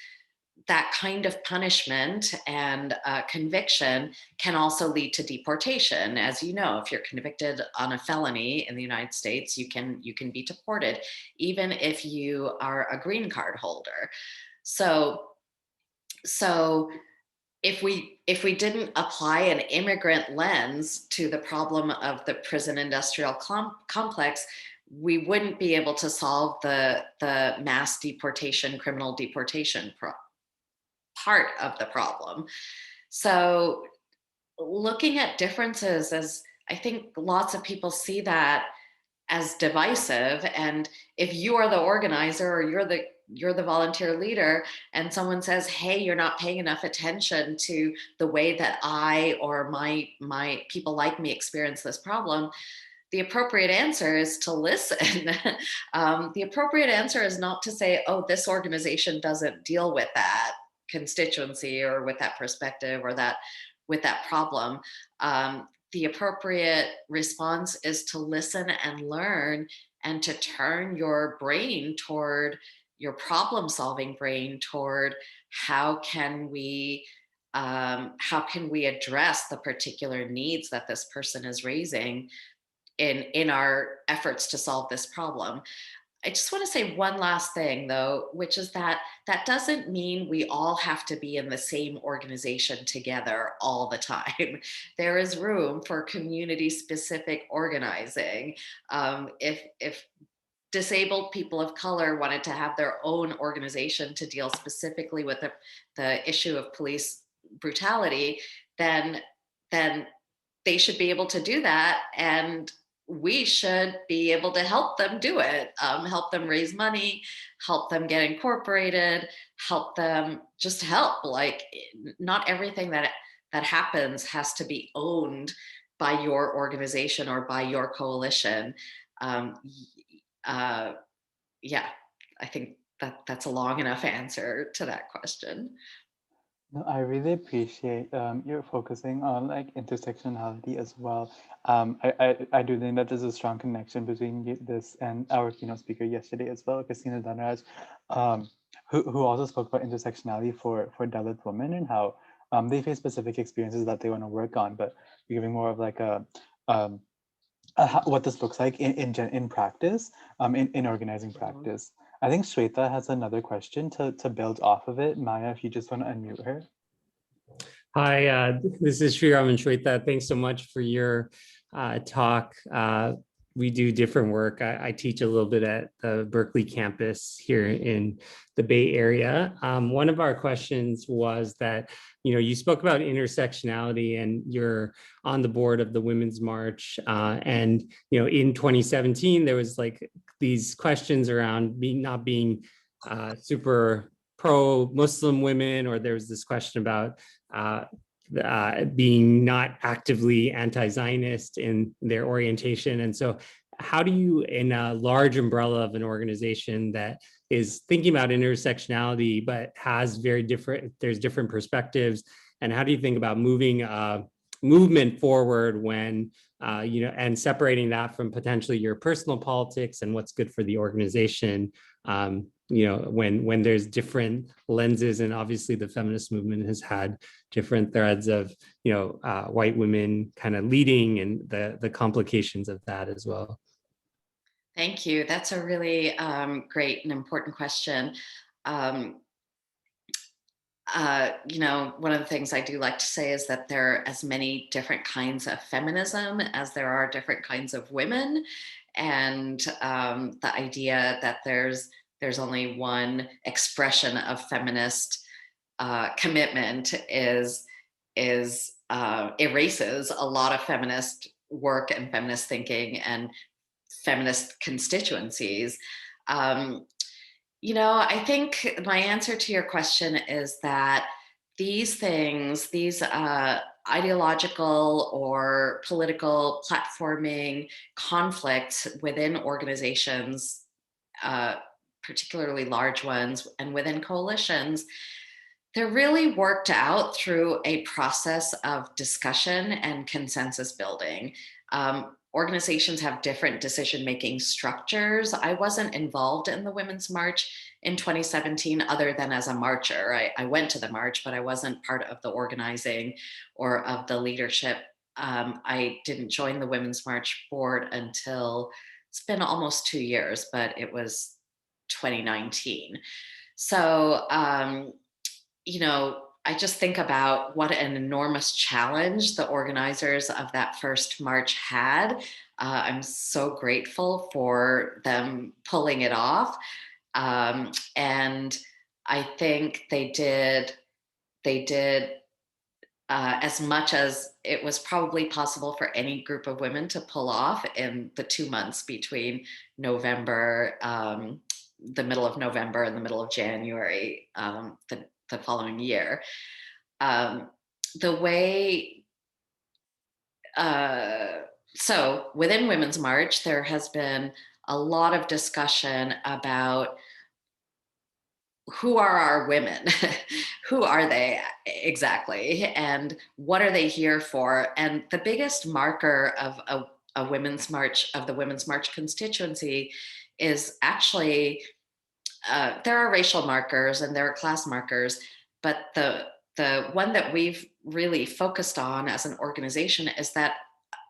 that kind of punishment and conviction can also lead to deportation. As you know, if you're convicted on a felony in the United States, you can be deported, even if you are a green card holder. So if we didn't apply an immigrant lens to the problem of the prison industrial complex, we wouldn't be able to solve the mass deportation, criminal deportation part of the problem. So looking at differences, as I think lots of people see that as divisive, and if you are the organizer or you're the volunteer leader and someone says, hey, you're not paying enough attention to the way that I or my people like me experience this problem, the appropriate answer is to listen. The appropriate answer is not to say, oh, this organization doesn't deal with that constituency or with that perspective or with that problem. The appropriate response is to listen and learn, and to turn your brain toward your problem-solving brain toward how can we address the particular needs that this person is raising in our efforts to solve this problem. I just want to say one last thing, though, which is that that doesn't mean we all have to be in the same organization together all the time. There is room for community-specific organizing. If disabled people of color wanted to have their own organization to deal specifically with the issue of police brutality, then they should be able to do that, and we should be able to help them do it, help them raise money, help them get incorporated, help them just help. Like, not everything that happens has to be owned by your organization or by your coalition. Um, yeah, I think that's a long enough answer to that question. No, I really appreciate you're focusing on like intersectionality as well. I do think that there's a strong connection between this and our keynote speaker yesterday as well, Christina Dunraj, who also spoke about intersectionality for Dalit women and how they face specific experiences that they want to work on, but giving more of like what this looks like in practice, in organizing practice. I think Shweta has another question to build off of it. Maya, if you just want to unmute her. Hi, this is Sriram and Shweta. Thanks so much for your talk. We do different work. I teach a little bit at the Berkeley campus here in the Bay Area. One of our questions was that, you spoke about intersectionality and you're on the board of the Women's March. And, in 2017, there was like these questions around not being super pro-Muslim women, or there was this question about being not actively anti-Zionist in their orientation. And so how do you, in a large umbrella of an organization that is thinking about intersectionality, but has there's different perspectives, and how do you think about moving movement forward when, and separating that from potentially your personal politics and what's good for the organization, when there's different lenses, and obviously the feminist movement has had different threads of, white women kind of leading and the complications of that as well. Thank you. That's a really great and important question. One of the things I do like to say is that there are as many different kinds of feminism as there are different kinds of women. And the idea that there's only one expression of feminist commitment erases a lot of feminist work and feminist thinking and feminist constituencies. I think my answer to your question is that these things, these ideological or political platforming conflicts within organizations, particularly large ones, and within coalitions, they're really worked out through a process of discussion and consensus building. Organizations have different decision-making structures. I wasn't involved in the Women's March in 2017 other than as a marcher. I went to the march, but I wasn't part of the organizing or of the leadership. I didn't join the Women's March board until, it's been almost 2 years, but it was 2019. So, I just think about what an enormous challenge the organizers of that first march had. I'm so grateful for them pulling it off. And I think they did as much as it was probably possible for any group of women to pull off in the 2 months between November, the middle of November and the middle of January, the following year. So within Women's March, there has been a lot of discussion about who are our women? Who are they exactly? And what are they here for? And the biggest marker of a Women's March, of the Women's March constituency, is actually, there are racial markers and there are class markers, but the one that we've really focused on as an organization is that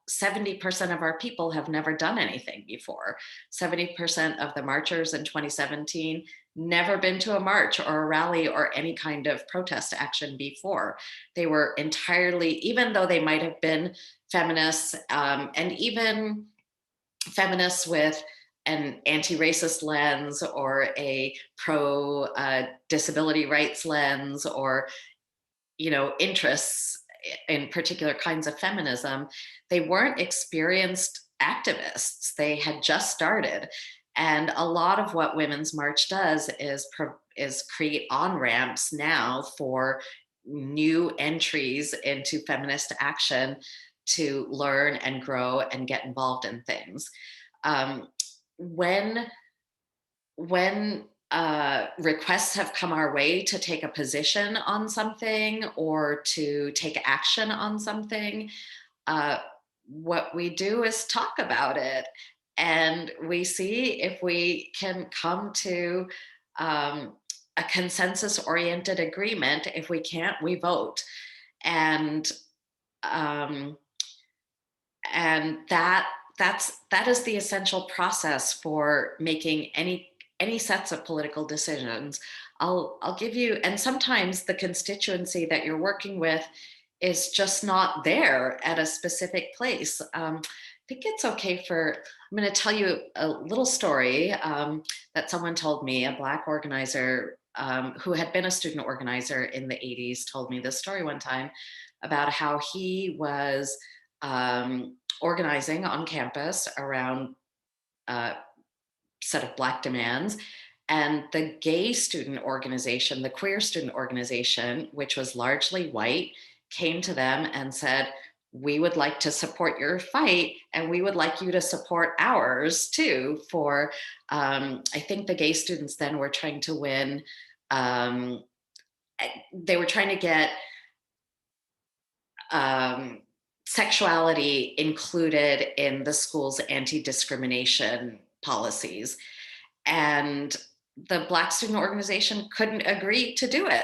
70% of our people have never done anything before. 70% of the marchers in 2017 never been to a march or a rally or any kind of protest action before. They were entirely, even though they might have been feminists, and even feminists with an anti-racist lens or a pro disability rights lens, or interests in particular kinds of feminism, they weren't experienced activists. They had just started. And a lot of what Women's March does is create on-ramps now for new entries into feminist action to learn and grow and get involved in things. When requests have come our way to take a position on something or to take action on something, what we do is talk about it, and we see if we can come to a consensus-oriented agreement. If we can't, we vote, and that is the essential process for making any sets of political decisions. I'll give you, and sometimes the constituency that you're working with is just not there at a specific place. I think it's okay I'm going to tell you a little story that someone told me, a Black organizer who had been a student organizer in the 80s, told me this story one time about how he was organizing on campus around a set of Black demands. And the gay student organization, the queer student organization, which was largely white, came to them and said, we would like to support your fight, and we would like you to support ours too. For, I think the gay students then were trying to win, they were trying to get sexuality included in the school's anti-discrimination policies. And the Black student organization couldn't agree to do it.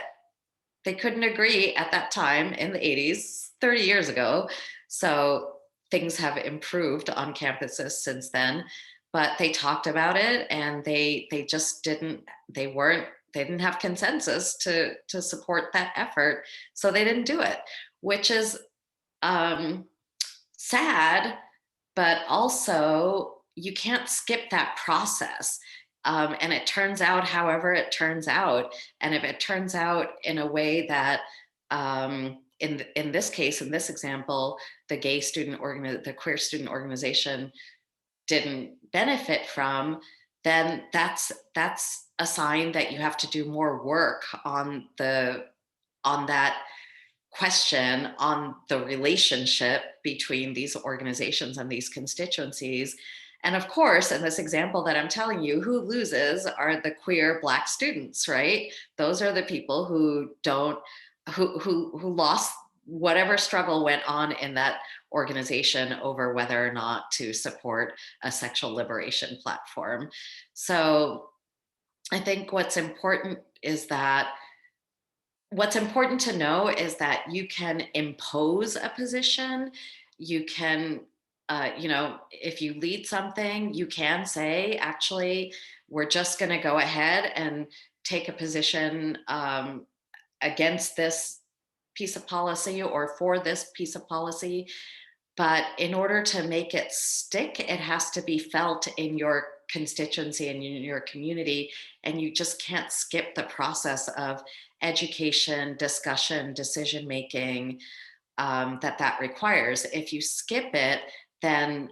They couldn't agree at that time in the 80s, 30 years ago. So things have improved on campuses since then, but they talked about it, and they just didn't have consensus to support that effort. So they didn't do it, which is sad, but also you can't skip that process. And it turns out however it turns out. And if it turns out in a way that, in this case, in this example, the queer student organization didn't benefit from, then that's a sign that you have to do more work on that question, on the relationship between these organizations and these constituencies. And of course, in this example that I'm telling you, who loses are the queer Black students, right? Those are the people who lost whatever struggle went on in that organization over whether or not to support a sexual liberation platform. So I think what's important to know is that you can impose a position. You can, if you lead something, you can say, actually, we're just going to go ahead and take a position against this piece of policy or for this piece of policy. But in order to make it stick, it has to be felt in your constituency and in your community. And you just can't skip the process of education, discussion, decision-making that requires. If you skip it, then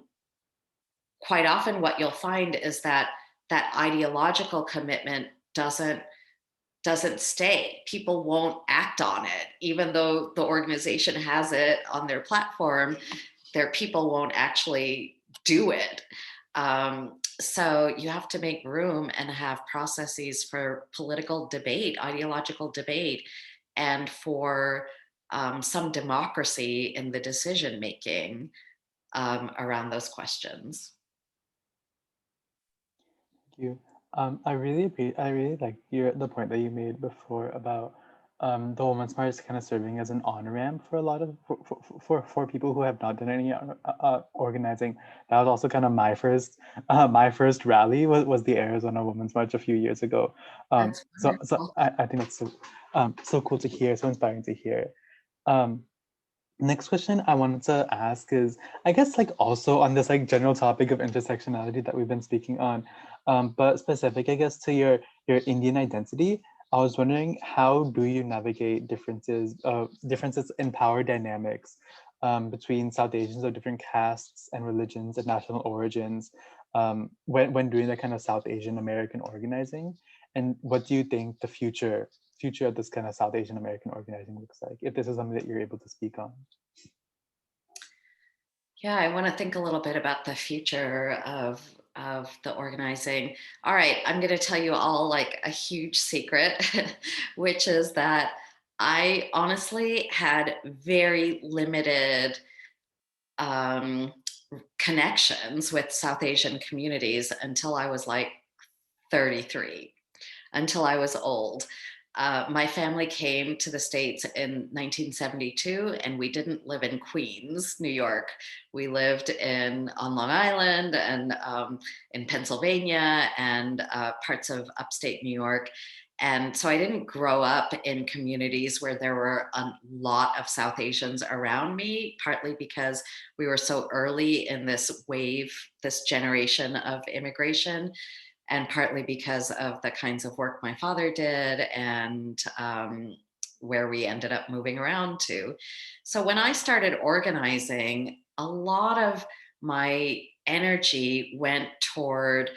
quite often what you'll find is that ideological commitment doesn't stay. People won't act on it. Even though the organization has it on their platform, their people won't actually do it. So you have to make room and have processes for political debate, ideological debate, and for some democracy in the decision-making around those questions. Thank you. I really like the point that you made before about the Women's March is kind of serving as an on-ramp for a lot of for people who have not done any organizing. That was also kind of my first rally was the Arizona Women's March a few years ago. That's So wonderful. I think that's so cool to hear, so inspiring to hear. Next question I wanted to ask is, I guess like also on this like general topic of intersectionality that we've been speaking on, but specific, I guess, to your Indian identity. I was wondering, how do you navigate differences in power dynamics between South Asians of different castes and religions and national origins when doing that kind of South Asian American organizing? And what do you think the future of this kind of South Asian American organizing looks like, if this is something that you're able to speak on? Yeah, I want to think a little bit about the future of the organizing. All right, I'm going to tell you all like a huge secret, which is that I honestly had very limited connections with South Asian communities until I was like 33, until I was old. My family came to the States in 1972, and we didn't live in Queens, New York. We lived on Long Island and in Pennsylvania and parts of upstate New York. And so I didn't grow up in communities where there were a lot of South Asians around me, partly because we were so early in this wave, this generation of immigration, and partly because of the kinds of work my father did and where we ended up moving around to. So when I started organizing, a lot of my energy went toward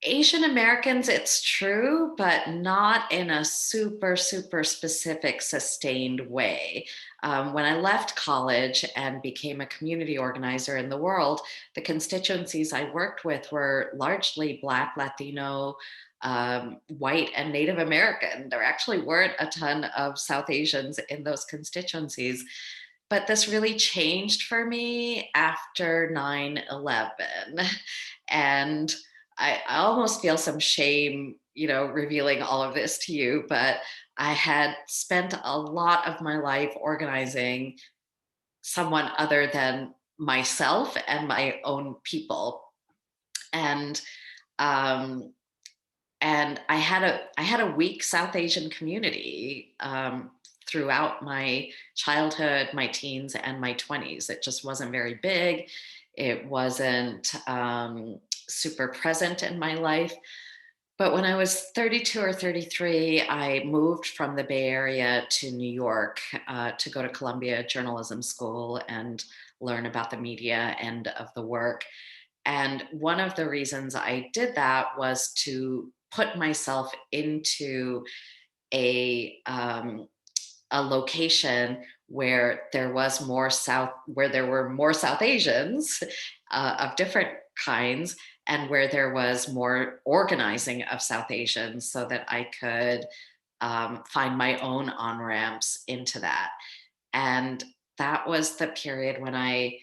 Asian Americans, it's true, but not in a super, super specific, sustained way. When I left college and became a community organizer in the world, the constituencies I worked with were largely Black, Latino, white, and Native American. There actually weren't a ton of South Asians in those constituencies. But this really changed for me after 9/11. And I almost feel some shame, revealing all of this to you, but I had spent a lot of my life organizing someone other than myself and my own people. And um, I had a weak South Asian community throughout my childhood, my teens, and my 20s. It just wasn't very big. It wasn't super present in my life. But when I was 32 or 33, I moved from the Bay Area to New York to go to Columbia Journalism School and learn about the media end of the work. And one of the reasons I did that was to put myself into a location where there were more South Asians of different kinds, and where there was more organizing of South Asians, so that I could find my own on-ramps into that. And that was the period when I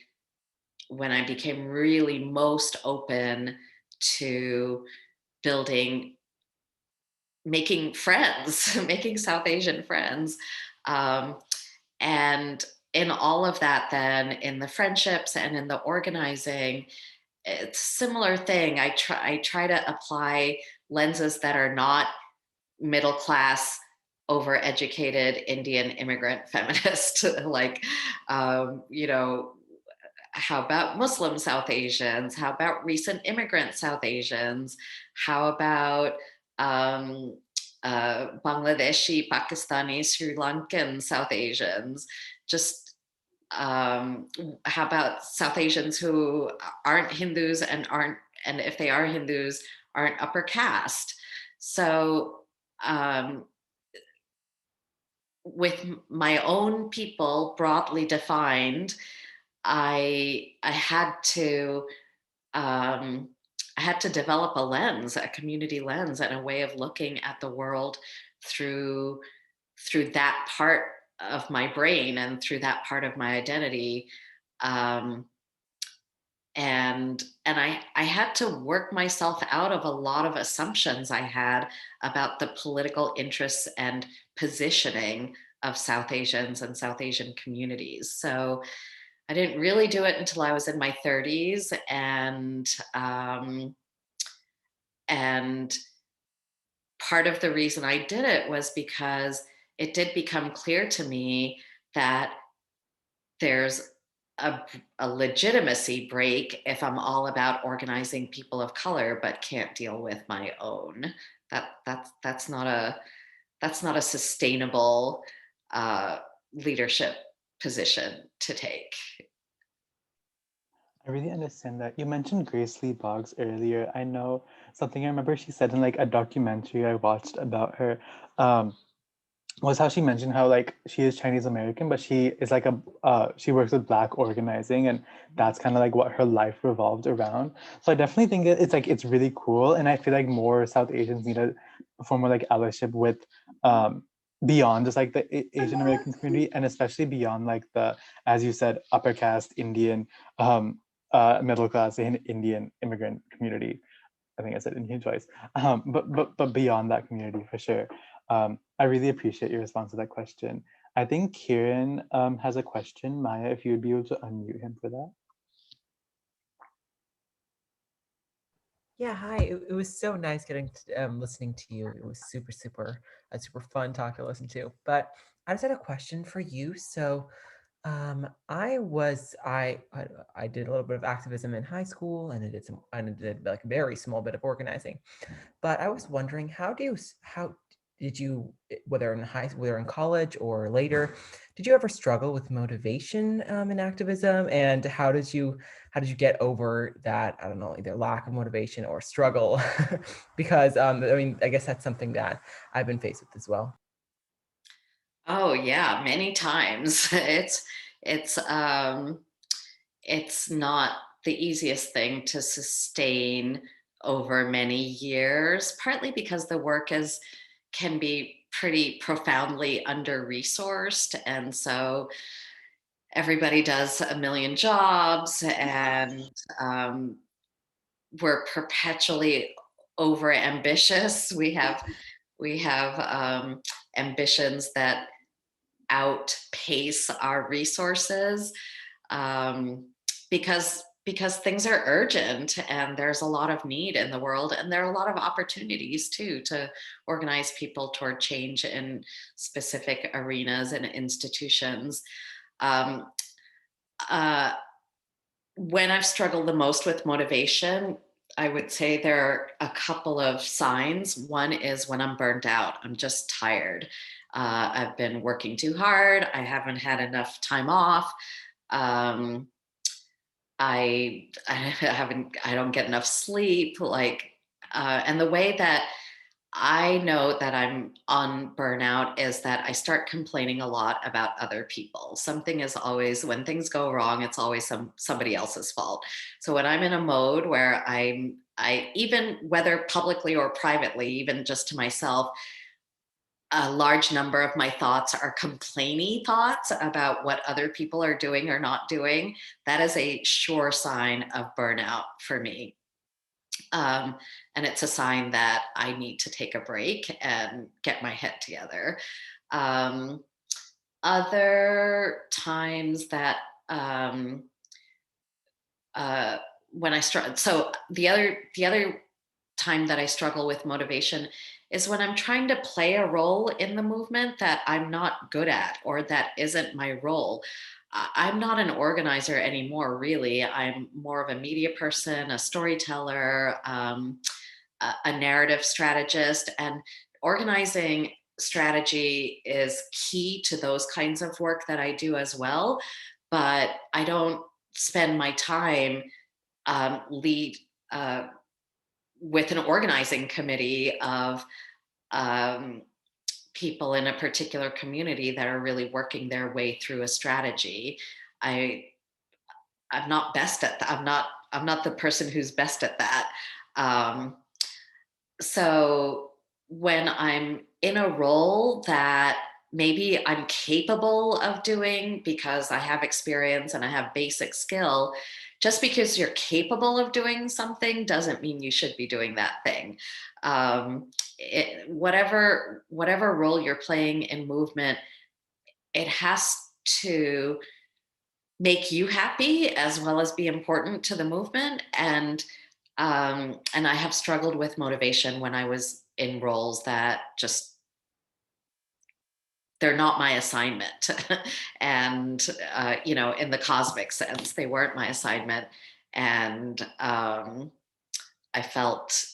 became really most open to making friends, making South Asian friends. And in all of that, then in the friendships and in the organizing, it's a similar thing. I try to apply lenses that are not middle class, overeducated Indian immigrant feminist, like, how about Muslim South Asians? How about recent immigrant South Asians? How about Bangladeshi, Pakistani, Sri Lankan South Asians? Just how about South Asians who aren't Hindus and if they are Hindus, aren't upper caste? So with my own people broadly defined, I had to develop a lens, a community lens, and a way of looking at the world through that part of my brain and through that part of my identity. And and I had to work myself out of a lot of assumptions I had about the political interests and positioning of South Asians and South Asian communities. So I didn't really do it until I was in my 30s, and part of the reason I did it was because it did become clear to me that there's a legitimacy break if I'm all about organizing people of color but can't deal with my own. That's not a sustainable leadership position to take. I really understand that. You mentioned Grace Lee Boggs earlier. I know something I remember she said in like a documentary I watched about her, was how she mentioned how like she is Chinese American, but she is like she works with Black organizing, and that's kind of like what her life revolved around. So I definitely think it's like it's really cool, and I feel like more South Asians need a form of like allyship with beyond just like the Asian American community, and especially beyond like the, as you said, upper caste Indian, middle class Indian immigrant community. I think I said Indian twice, but beyond that community for sure. I really appreciate your response to that question. I think Kieran has a question. Maya, if you would be able to unmute him for that. Yeah, hi. It was so nice getting to, listening to you. It was super fun talk to listen to. But I just had a question for you. So I did a little bit of activism in high school, and I did like a very small bit of organizing. But I was wondering, how did you, whether in college or later, did you ever struggle with motivation in activism? And how did you get over that? I don't know, either lack of motivation or struggle, because I mean, I guess that's something that I've been faced with as well. Oh yeah, many times. It's not the easiest thing to sustain over many years, partly because the work can be pretty profoundly under-resourced. And so everybody does a million jobs, and we're perpetually over ambitious. We have ambitions that outpace our resources, because things are urgent and there's a lot of need in the world, and there are a lot of opportunities too to organize people toward change in specific arenas and institutions. Um, uh, when I've struggled the most with motivation, I would say there are a couple of signs. One is when I'm burned out. I'm just tired. I've been working too hard. I haven't had enough time off. I don't get enough sleep. And the way that I know that I'm on burnout is that I start complaining a lot about other people. Something is always, when things go wrong, it's always somebody else's fault. So when I'm in a mode where I even whether publicly or privately, even just to myself, a large number of my thoughts are complainy thoughts about what other people are doing or not doing, that is a sure sign of burnout for me. And it's a sign that I need to take a break and get my head together. Other times that when I struggle, so the other time that I struggle with motivation is when I'm trying to play a role in the movement that I'm not good at, or that isn't my role. I'm not an organizer anymore, really. I'm more of a media person, a storyteller, a narrative strategist, and organizing strategy is key to those kinds of work that I do as well. But I don't spend my time lead with an organizing committee of people in a particular community that are really working their way through a strategy. I'm not best at that. I'm not the person who's best at that. So when I'm in a role that maybe I'm capable of doing because I have experience and I have basic skill, just because you're capable of doing something doesn't mean you should be doing that thing. Whatever role you're playing in movement, it has to make you happy as well as be important to the movement. And I have struggled with motivation when I was in roles that just, they're not my assignment. And, you know, in the cosmic sense, they weren't my assignment. And I felt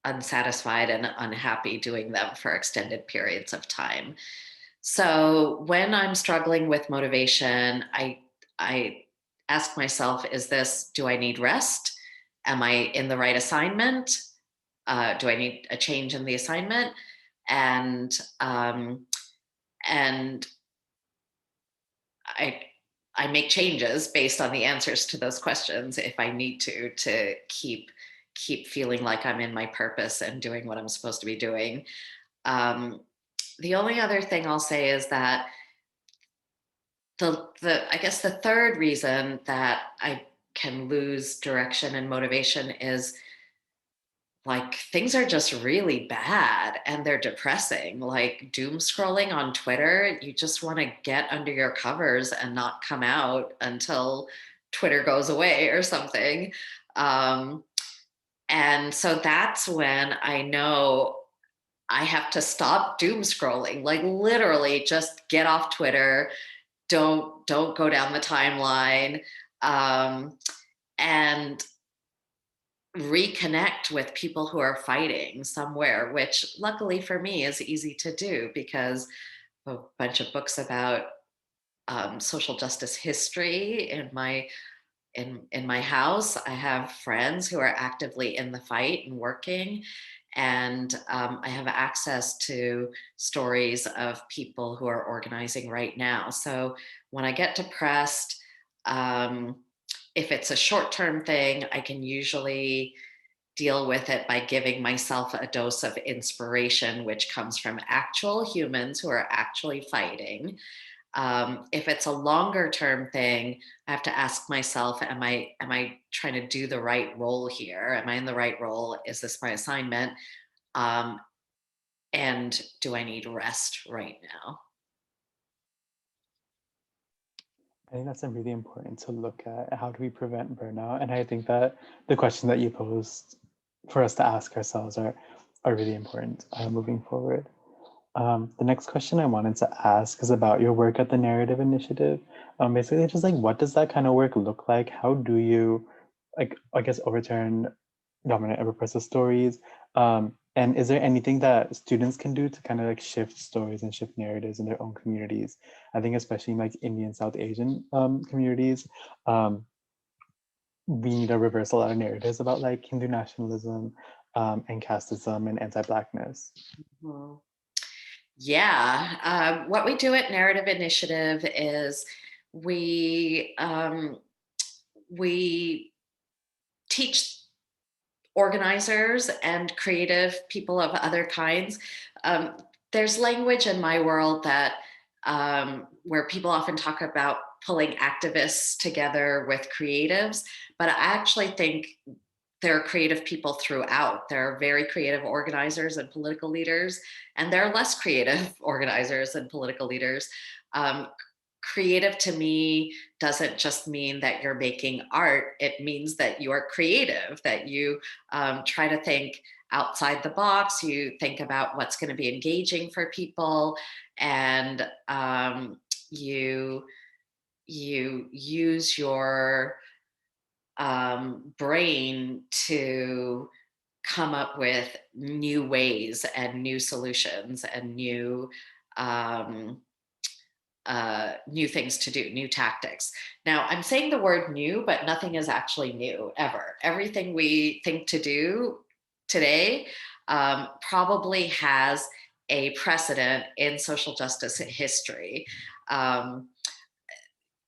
unsatisfied and unhappy doing them for extended periods of time. So when I'm struggling with motivation, I ask myself, do I need rest? Am I in the right assignment? Do I need a change in the assignment? And I make changes based on the answers to those questions if I need to keep feeling like I'm in my purpose and doing what I'm supposed to be doing. The only other thing I'll say is that I guess the third reason that I can lose direction and motivation is, like, things are just really bad and they're depressing. Like doom scrolling on Twitter, you just want to get under your covers and not come out until Twitter goes away or something. And so that's when I know I have to stop doom scrolling, like literally just get off Twitter. Don't go down the timeline, and reconnect with people who are fighting somewhere, which luckily for me is easy to do because a bunch of books about social justice history in my house. I have friends who are actively in the fight and working, and I have access to stories of people who are organizing right now. So when I get depressed, if it's a short-term thing, I can usually deal with it by giving myself a dose of inspiration, which comes from actual humans who are actually fighting. If it's a longer term thing, I have to ask myself, am I trying to do the right role here? Am I in the right role? Is this my assignment? And do I need rest right now? I think that's really important to look at. How do we prevent burnout? And I think that the question that you posed for us to ask ourselves are really important moving forward. The next question I wanted to ask is about your work at the Narrative Initiative. Basically, just like, what does that kind of work look like? How do you, like, I guess, overturn dominant and repressive stories? And is there anything that students can do to kind of like shift stories and shift narratives in their own communities? I think especially in like Indian, South Asian communities, we need to reverse a lot of narratives about like Hindu nationalism and casteism and anti-Blackness. Mm-hmm. Yeah, what we do at Narrative Initiative is we teach organizers and creative people of other kinds. There's language in my world that where people often talk about pulling activists together with creatives, but I actually think there are creative people throughout. There are very creative organizers and political leaders, and there are less creative organizers and political leaders. Creative to me doesn't just mean that you're making art. It means that you are creative, that you try to think outside the box. You think about what's going to be engaging for people, and you use your brain to come up with new ways and new solutions and new things to do, new tactics. Now, I'm saying the word new, but nothing is actually new ever. Everything we think to do today probably has a precedent in social justice history.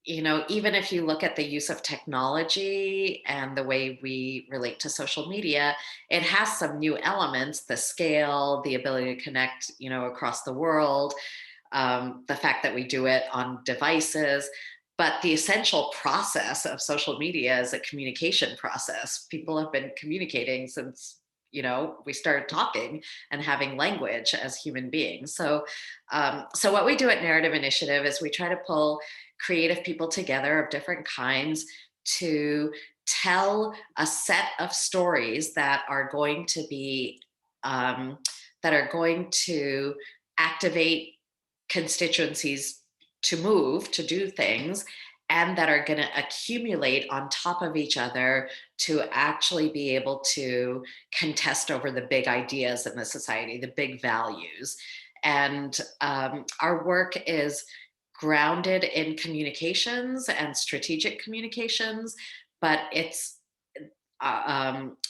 You know, even if you look at the use of technology and the way we relate to social media, it has some new elements, the scale, the ability to connect, you know, across the world, the fact that we do it on devices. but the essential process of social media is a communication process. People have been communicating since, you know, we started talking and having language as human beings. So, so what we do at Narrative Initiative is we try to pull creative people together of different kinds to tell a set of stories that are going to be, that are going to activate constituencies to move, to do things, and that are going to accumulate on top of each other to actually be able to contest over the big ideas in the society, the big values. And our work is grounded in communications and strategic communications, but it's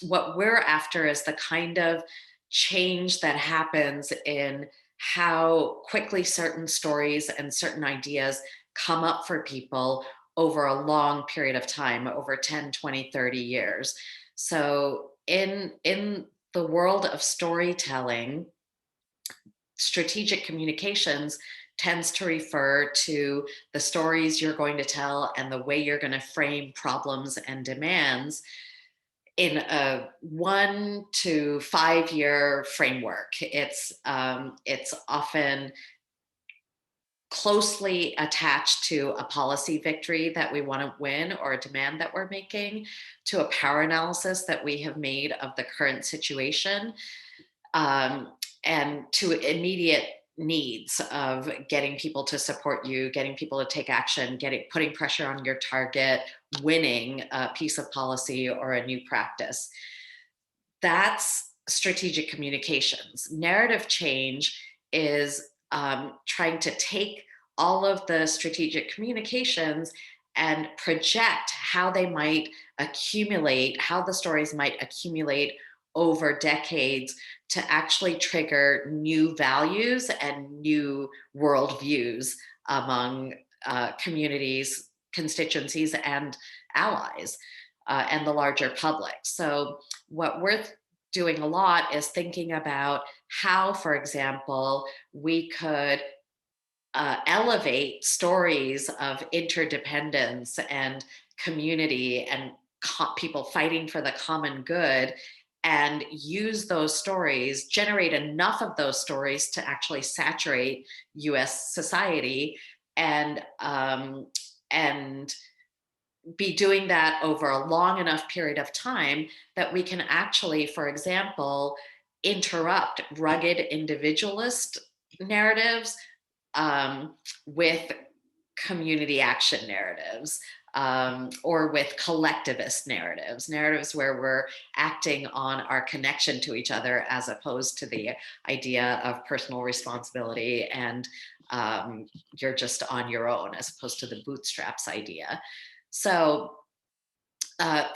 what we're after is the kind of change that happens in how quickly certain stories and certain ideas come up for people over a long period of time, over 10, 20, 30 years. So in the world of storytelling, strategic communications tends to refer to the stories you're going to tell and the way you're going to frame problems and demands in a 1 to 5 year framework. It's often closely attached to a policy victory that we want to win or a demand that we're making, to a power analysis that we have made of the current situation, and to immediate needs of getting people to support you, getting people to take action, putting pressure on your target, winning a piece of policy or a new practice. That's strategic communications. Narrative change is trying to take all of the strategic communications and project how they might accumulate, how the stories might accumulate over decades to actually trigger new values and new worldviews among communities, constituencies, and allies, and the larger public. So what we're doing a lot is thinking about how, for example, we could elevate stories of interdependence and community and people fighting for the common good, and use those stories, generate enough of those stories to actually saturate US society, and be doing that over a long enough period of time that we can actually, for example, interrupt rugged individualist narratives with community action narratives, or with collectivist narratives where we're acting on our connection to each other as opposed to the idea of personal responsibility and you're just on your own, as opposed to the bootstraps idea. So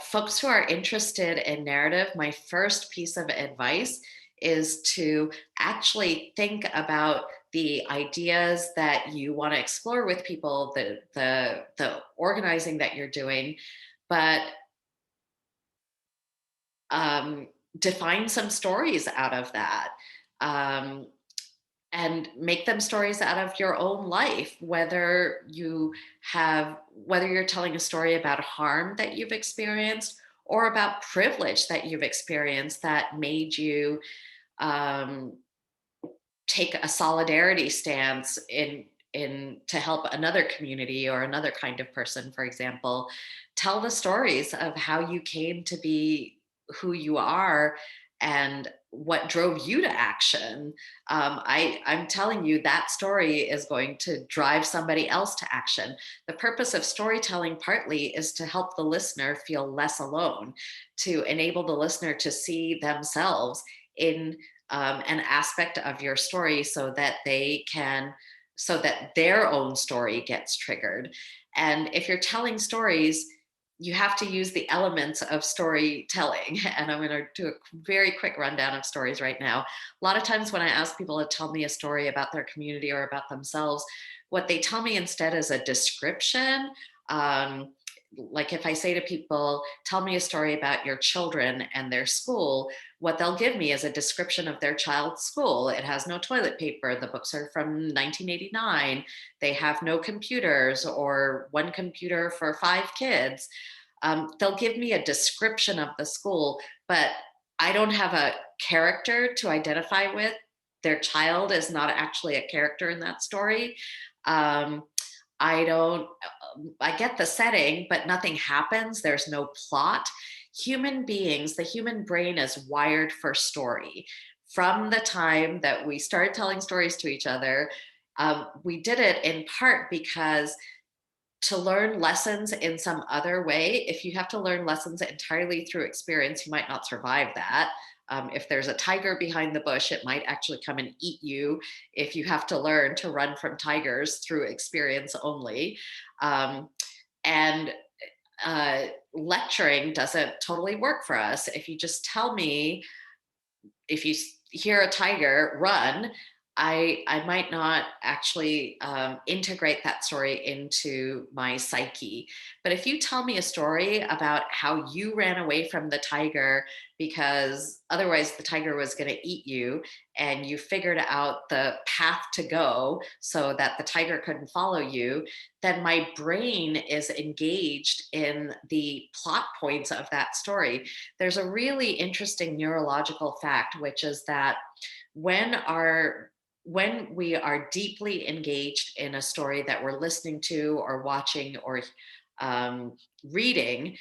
folks who are interested in narrative, my first piece of advice is to actually think about the ideas that you want to explore with people, the organizing that you're doing, but define some stories out of that, and make them stories out of your own life, whether you're telling a story about harm that you've experienced or about privilege that you've experienced that made you take a solidarity stance in to help another community or another kind of person. For example, tell the stories of how you came to be who you are and what drove you to action. I'm telling you that story is going to drive somebody else to action. The purpose of storytelling partly is to help the listener feel less alone, to enable the listener to see themselves in an aspect of your story so that their own story gets triggered. And if you're telling stories, you have to use the elements of storytelling. And I'm going to do a very quick rundown of stories right now. A lot of times when I ask people to tell me a story about their community or about themselves, what they tell me instead is a description. Like if I say to people, tell me a story about your children and their school, what they'll give me is a description of their child's school. It has no toilet paper. The books are from 1989. They have no computers, or one computer for 5 kids. They'll give me a description of the school, but I don't have a character to identify with. Their child is not actually a character in that story. I get the setting, but nothing happens. There's no plot. Human beings, the human brain is wired for story. From the time that we started telling stories to each other, we did it in part because to learn lessons in some other way, if you have to learn lessons entirely through experience, you might not survive that. If there's a tiger behind the bush, it might actually come and eat you if you have to learn to run from tigers through experience only. And lecturing doesn't totally work for us. If you just tell me, if you hear a tiger, run, I might not actually integrate that story into my psyche. But if you tell me a story about how you ran away from the tiger because otherwise the tiger was going to eat you, and you figured out the path to go so that the tiger couldn't follow you, then my brain is engaged in the plot points of that story. There's a really interesting neurological fact, which is that when we are deeply engaged in a story that we're listening to or watching or reading,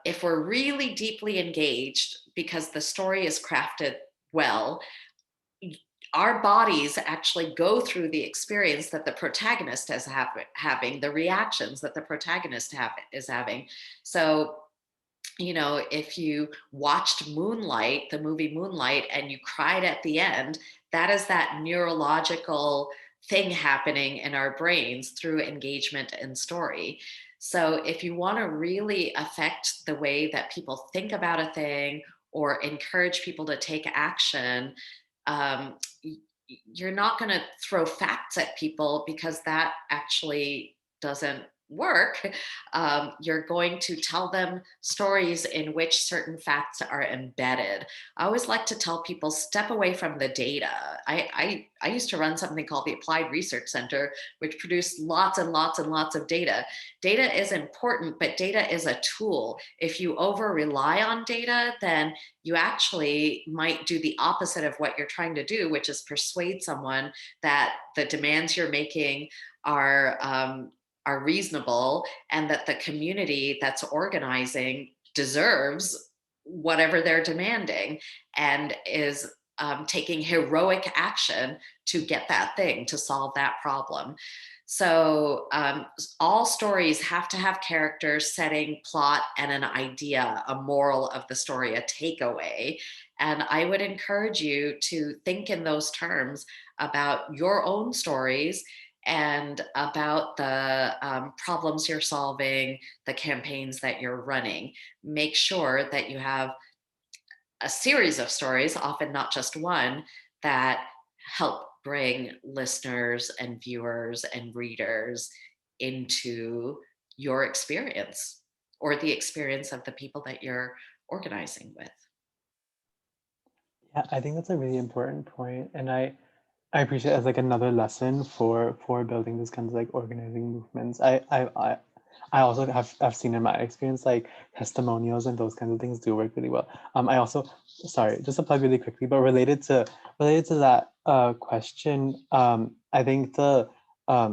if we're really deeply engaged because the story is crafted well, our bodies actually go through the experience that the protagonist is having, the reactions that the protagonist is having. So, if you watched Moonlight, the movie Moonlight, and you cried at the end, that is that neurological thing happening in our brains through engagement in story. So if you want to really affect the way that people think about a thing or encourage people to take action, you're not going to throw facts at people, because that actually doesn't work. You're going to tell them stories in which certain facts are embedded. I always like to tell people, step away from the data. I used to run something called the Applied Research Center, which produced lots and lots and lots of data. Data is important, but data is a tool. If you over rely on data, then you actually might do the opposite of what you're trying to do, which is persuade someone that the demands you're making are reasonable, and that the community that's organizing deserves whatever they're demanding and is taking heroic action to get that thing, to solve that problem. So all stories have to have characters, setting, plot, and an idea, a moral of the story, a takeaway. And I would encourage you to think in those terms about your own stories and about the problems you're solving, the campaigns that you're running. Make sure that you have a series of stories, often not just one, that help bring listeners and viewers and readers into your experience or the experience of the people that you're organizing with. Yeah, I think that's a really important point, and I appreciate it as like another lesson for building this kind of like organizing movements. I also have seen in my experience like testimonials and those kinds of things do work really well. I also, sorry, just to plug really quickly, but related to that question, I think the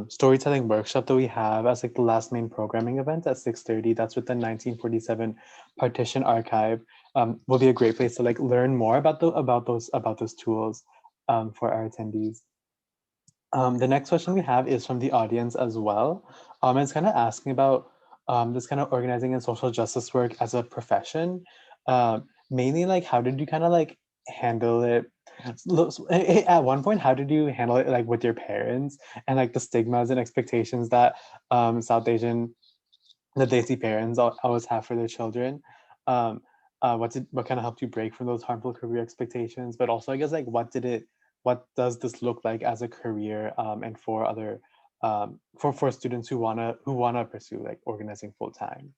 storytelling workshop that we have as like the last main programming event at 6:30, that's with the 1947 partition archive, will be a great place to like learn more about those tools for our attendees. The next question we have is from the audience as well. It's kind of asking about this kind of organizing and social justice work as a profession. Mainly like, how did you kind of like handle it? At one point, how did you handle it like with your parents and like the stigmas and expectations that South Asian, the Desi parents always have for their children? What kind of helped you break from those harmful career expectations? But also, I guess, like, what does this look like as a career, and for other for students who wanna pursue like organizing full time?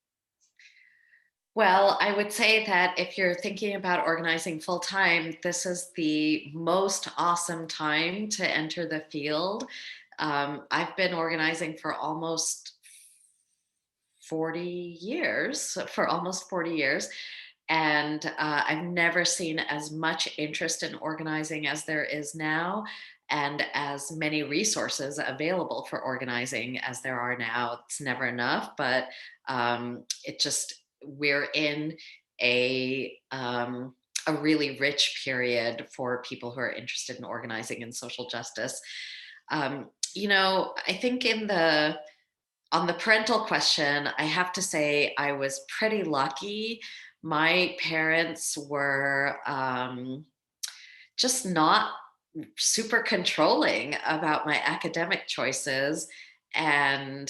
Well, I would say that if you're thinking about organizing full time, this is the most awesome time to enter the field. I've been organizing for almost 40 years, for almost 40 years. And I've never seen as much interest in organizing as there is now, and as many resources available for organizing as there are now. It's never enough, but we're in a really rich period for people who are interested in organizing and social justice. I think on the parental question, I have to say I was pretty lucky. My parents were just not super controlling about my academic choices, and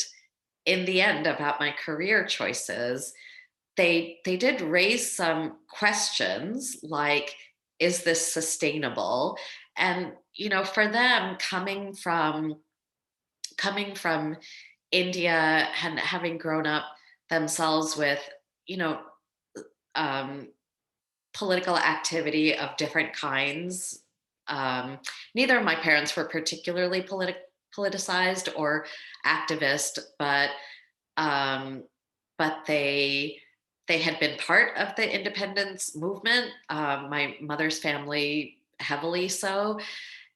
in the end about my career choices. They did raise some questions like, is this sustainable? And for them, coming from India and having grown up themselves with, you know, um, political activity of different kinds. Neither of my parents were particularly politicized or activist, um, but they had been part of the independence movement. My mother's family heavily so.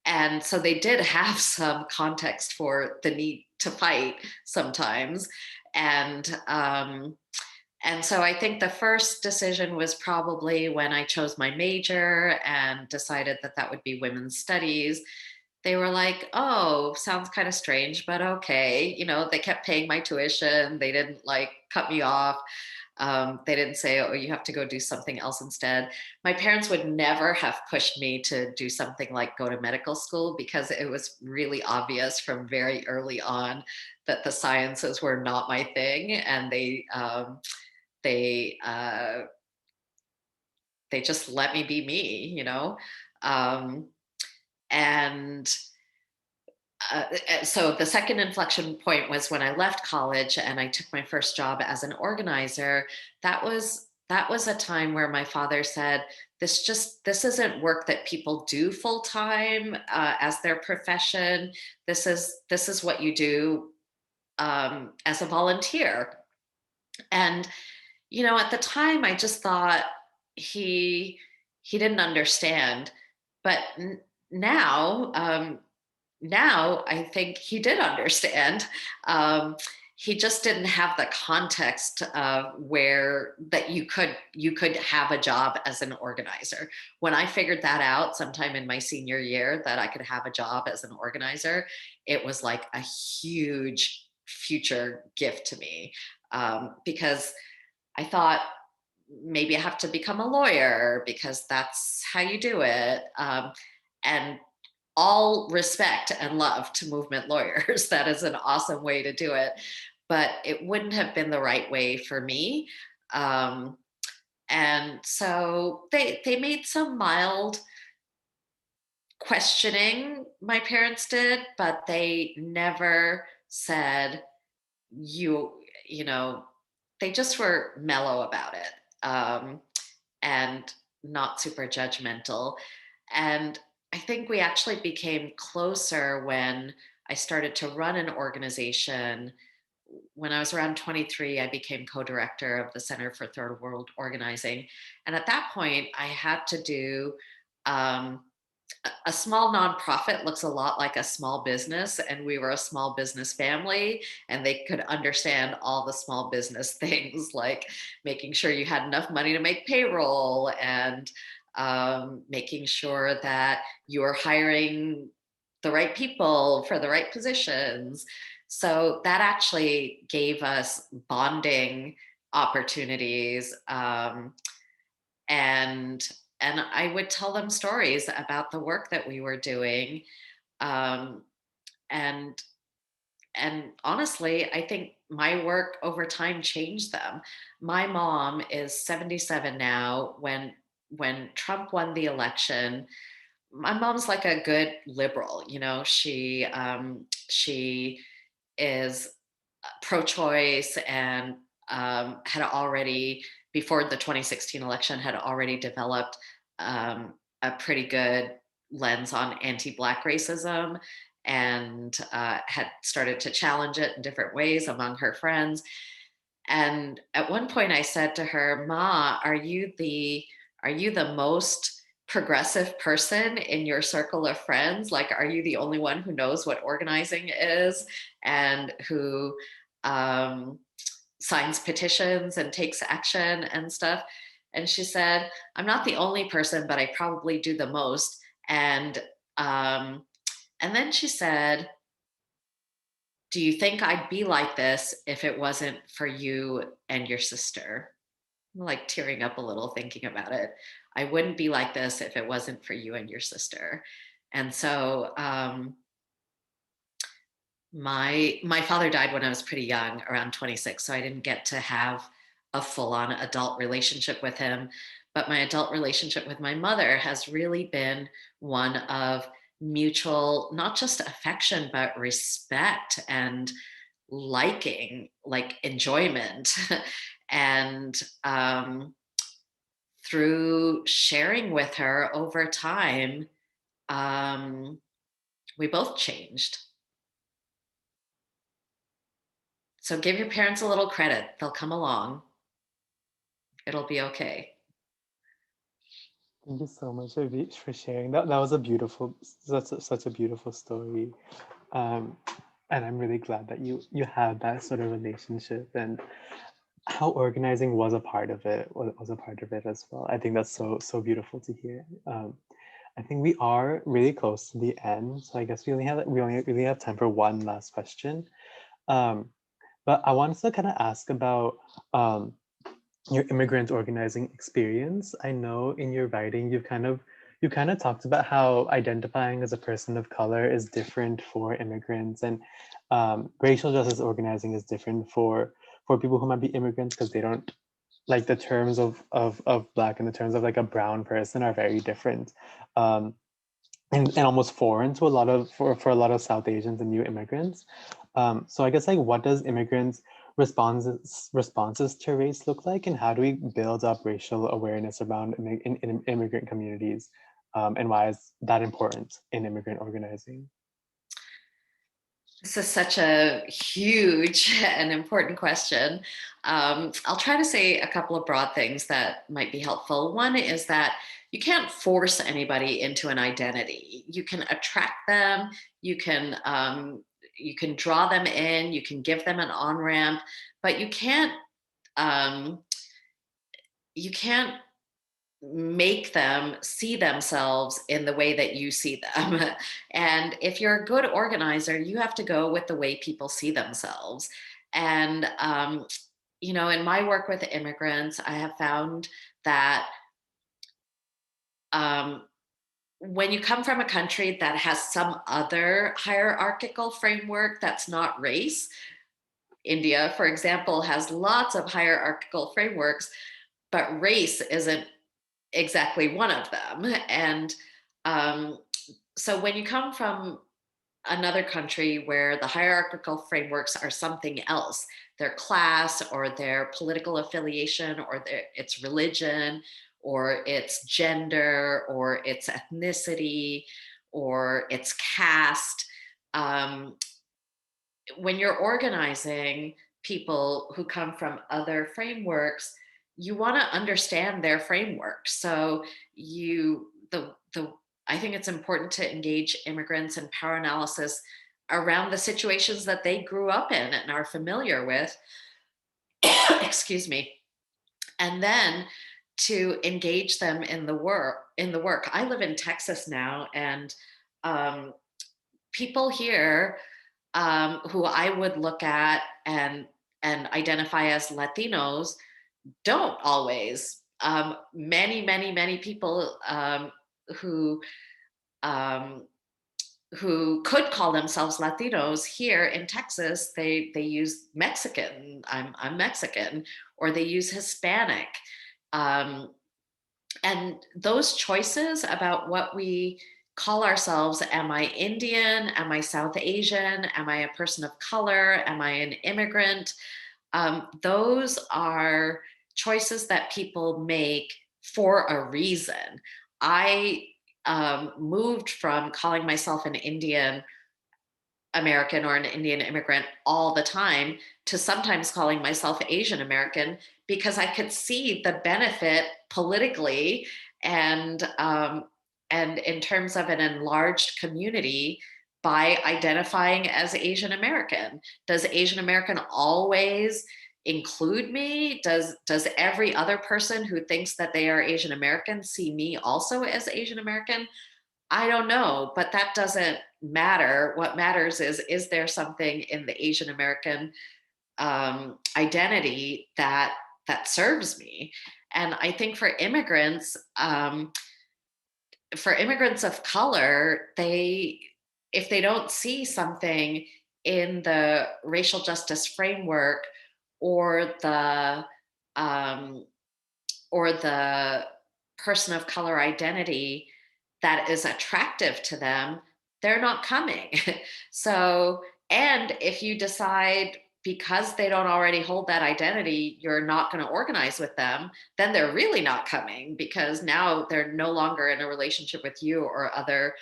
And so they did have some context for the need to fight sometimes. And so I think the first decision was probably when I chose my major and decided that that would be women's studies. They were like, oh, sounds kind of strange, but okay. They kept paying my tuition. They didn't cut me off. They didn't say, oh, you have to go do something else instead. My parents would never have pushed me to do something like go to medical school, because it was really obvious from very early on that the sciences were not my thing. And they just let me be me. Um, and so the second inflection point was when I left college and I took my first job as an organizer. That was a time where my father said, this isn't work that people do full time as their profession. This is what you do as a volunteer. And at the time I just thought he didn't understand, but now I think he did understand. He just didn't have the context of where that you could have a job as an organizer. When I figured that out sometime in my senior year, that I could have a job as an organizer, it was like a huge future gift to me, because I thought maybe I have to become a lawyer because that's how you do it. And all respect and love to movement lawyers. That is an awesome way to do it, but it wouldn't have been the right way for me. And so they made some mild questioning, my parents did, but they never said, you know, they just were mellow about it, and not super judgmental. And I think we actually became closer when I started to run an organization. When I was around 23, I became co-director of the Center for Third World Organizing. And at that point, I had to do a small nonprofit looks a lot like a small business, and we were a small business family, and they could understand all the small business things, like making sure you had enough money to make payroll, and making sure that you were hiring the right people for the right positions. So that actually gave us bonding opportunities, and I would tell them stories about the work that we were doing. Um, and honestly, I think my work over time changed them. My mom is 77 now. When Trump won the election, my mom's like a good liberal. She is pro-choice and had already before the 2016 election, had already developed a pretty good lens on anti-Black racism, and had started to challenge it in different ways among her friends. And at one point I said to her, "Ma, are you the most progressive person in your circle of friends? Like, are you the only one who knows what organizing is and who signs petitions and takes action and stuff?" And she said, "I'm not the only person, but I probably do the most." And then she said, "Do you think I'd be like this if it wasn't for you and your sister?" I'm like tearing up a little thinking about it. "I wouldn't be like this if it wasn't for you and your sister." And so my father died when I was pretty young, around 26, so I didn't get to have a full-on adult relationship with him. But my adult relationship with my mother has really been one of mutual, not just affection, but respect and liking, like enjoyment. And through sharing with her over time, we both changed. So give your parents a little credit. They'll come along. It'll be okay. Thank you so much for sharing. That was a beautiful, such a beautiful story. And I'm really glad that you had that sort of relationship, and how organizing was a part of it, was a part of it as well. I think that's so beautiful to hear. I think we are really close to the end, so I guess we only really have time for one last question. But I wanted to kind of ask about your immigrant organizing experience. I know in your writing you kind of talked about how identifying as a person of color is different for immigrants, and racial justice organizing is different for people who might be immigrants, because they don't, like, the terms of Black and the terms of like a brown person are very different, and almost foreign to a lot of for a lot of South Asians and new immigrants. So I guess, like, what does immigrants responses to race look like, and how do we build up racial awareness around in immigrant communities, and why is that important in immigrant organizing? This is such a huge and important question. I'll try to say a couple of broad things that might be helpful. One is that you can't force anybody into an identity. You can attract them, you can draw them in, you can give them an on-ramp, but you can't make them see themselves in the way that you see them. And if you're a good organizer, you have to go with the way people see themselves. And, in my work with immigrants, I have found that when you come from a country that has some other hierarchical framework that's not race, India, for example, has lots of hierarchical frameworks, but race isn't exactly one of them. And so when you come from another country where the hierarchical frameworks are something else, their class or their political affiliation or its religion or its gender or its ethnicity or its caste, when you're organizing people who come from other frameworks, you want to understand their framework. So I think it's important to engage immigrants in power analysis around the situations that they grew up in and are familiar with. Excuse me. And then to engage them in the work. I live in Texas now, and people here who I would look at and identify as Latinos don't always. Many people who could call themselves Latinos here in Texas, they use Mexican. I'm Mexican, or they use Hispanic, and those choices about what we call ourselves. Am I Indian? Am I South Asian? Am I a person of color? Am I an immigrant? Those are choices that people make for a reason. I moved from calling myself an Indian American or an Indian immigrant all the time to sometimes calling myself Asian American, because I could see the benefit politically and in terms of an enlarged community by identifying as Asian American. Does Asian American always include me? Does every other person who thinks that they are Asian American see me also as Asian American? I don't know, but that doesn't matter. What matters is there something in the Asian American identity that serves me? And I think for immigrants of color, if they don't see something in the racial justice framework or the person of color identity that is attractive to them, they're not coming. So, and if you decide because they don't already hold that identity, you're not going to organize with them, then they're really not coming, because now they're no longer in a relationship with you or other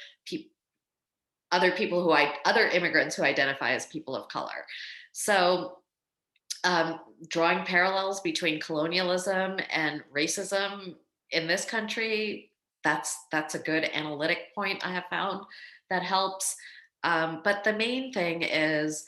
immigrants who identify as people of color. So drawing parallels between colonialism and racism in this country, that's a good analytic point I have found that helps. But the main thing is,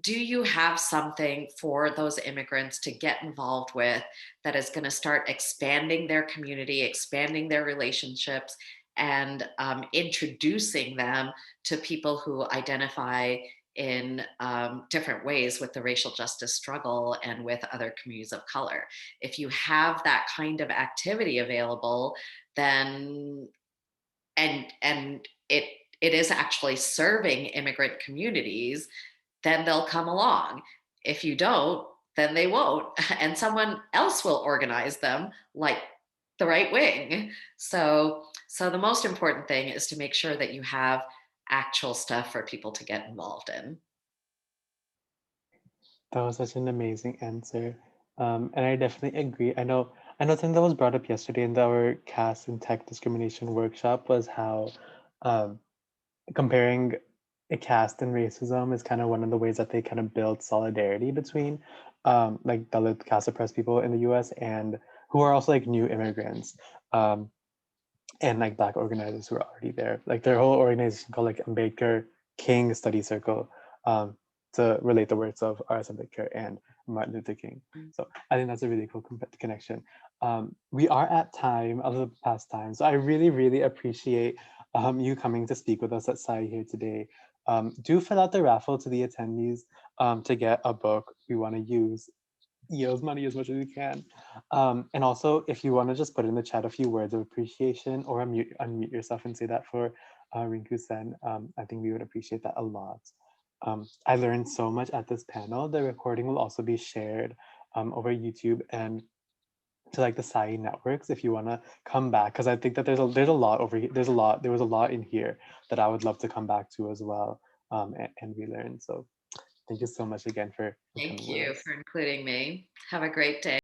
do you have something for those immigrants to get involved with that is going to start expanding their community, expanding their relationships, and introducing them to people who identify in different ways with the racial justice struggle and with other communities of color? If you have that kind of activity available, then and it is actually serving immigrant communities, then they'll come along. If you don't, then they won't, and someone else will organize them, like the right wing. So the most important thing is to make sure that you have actual stuff for people to get involved in. That was such an amazing answer. And I definitely agree. I know something that was brought up yesterday in our caste and tech discrimination workshop was how comparing a caste and racism is kind of one of the ways that they kind of build solidarity between like Dalit caste oppressed people in the US and who are also like new immigrants. And like Black organizers who are already there. Like their whole organization called like Ambedkar King Study Circle, to relate the words of R.S. Ambedkar and Martin Luther King. So I think that's a really cool connection. We are at time, of the past time. So I really, really appreciate you coming to speak with us at SAYI here today. Do fill out the raffle to the attendees to get a book we want to use. Yields money as much as you can. And also, if you want to just put in the chat a few words of appreciation or unmute yourself and say that for Rinku Sen, I think we would appreciate that a lot. I learned so much at this panel. The recording will also be shared over YouTube and to like the SAYI networks if you want to come back, because I think that there's a lot over here. There was a lot in here that I would love to come back to as well and relearn. So thank you so much again for Thank coming with you us. for including me. Have a great day.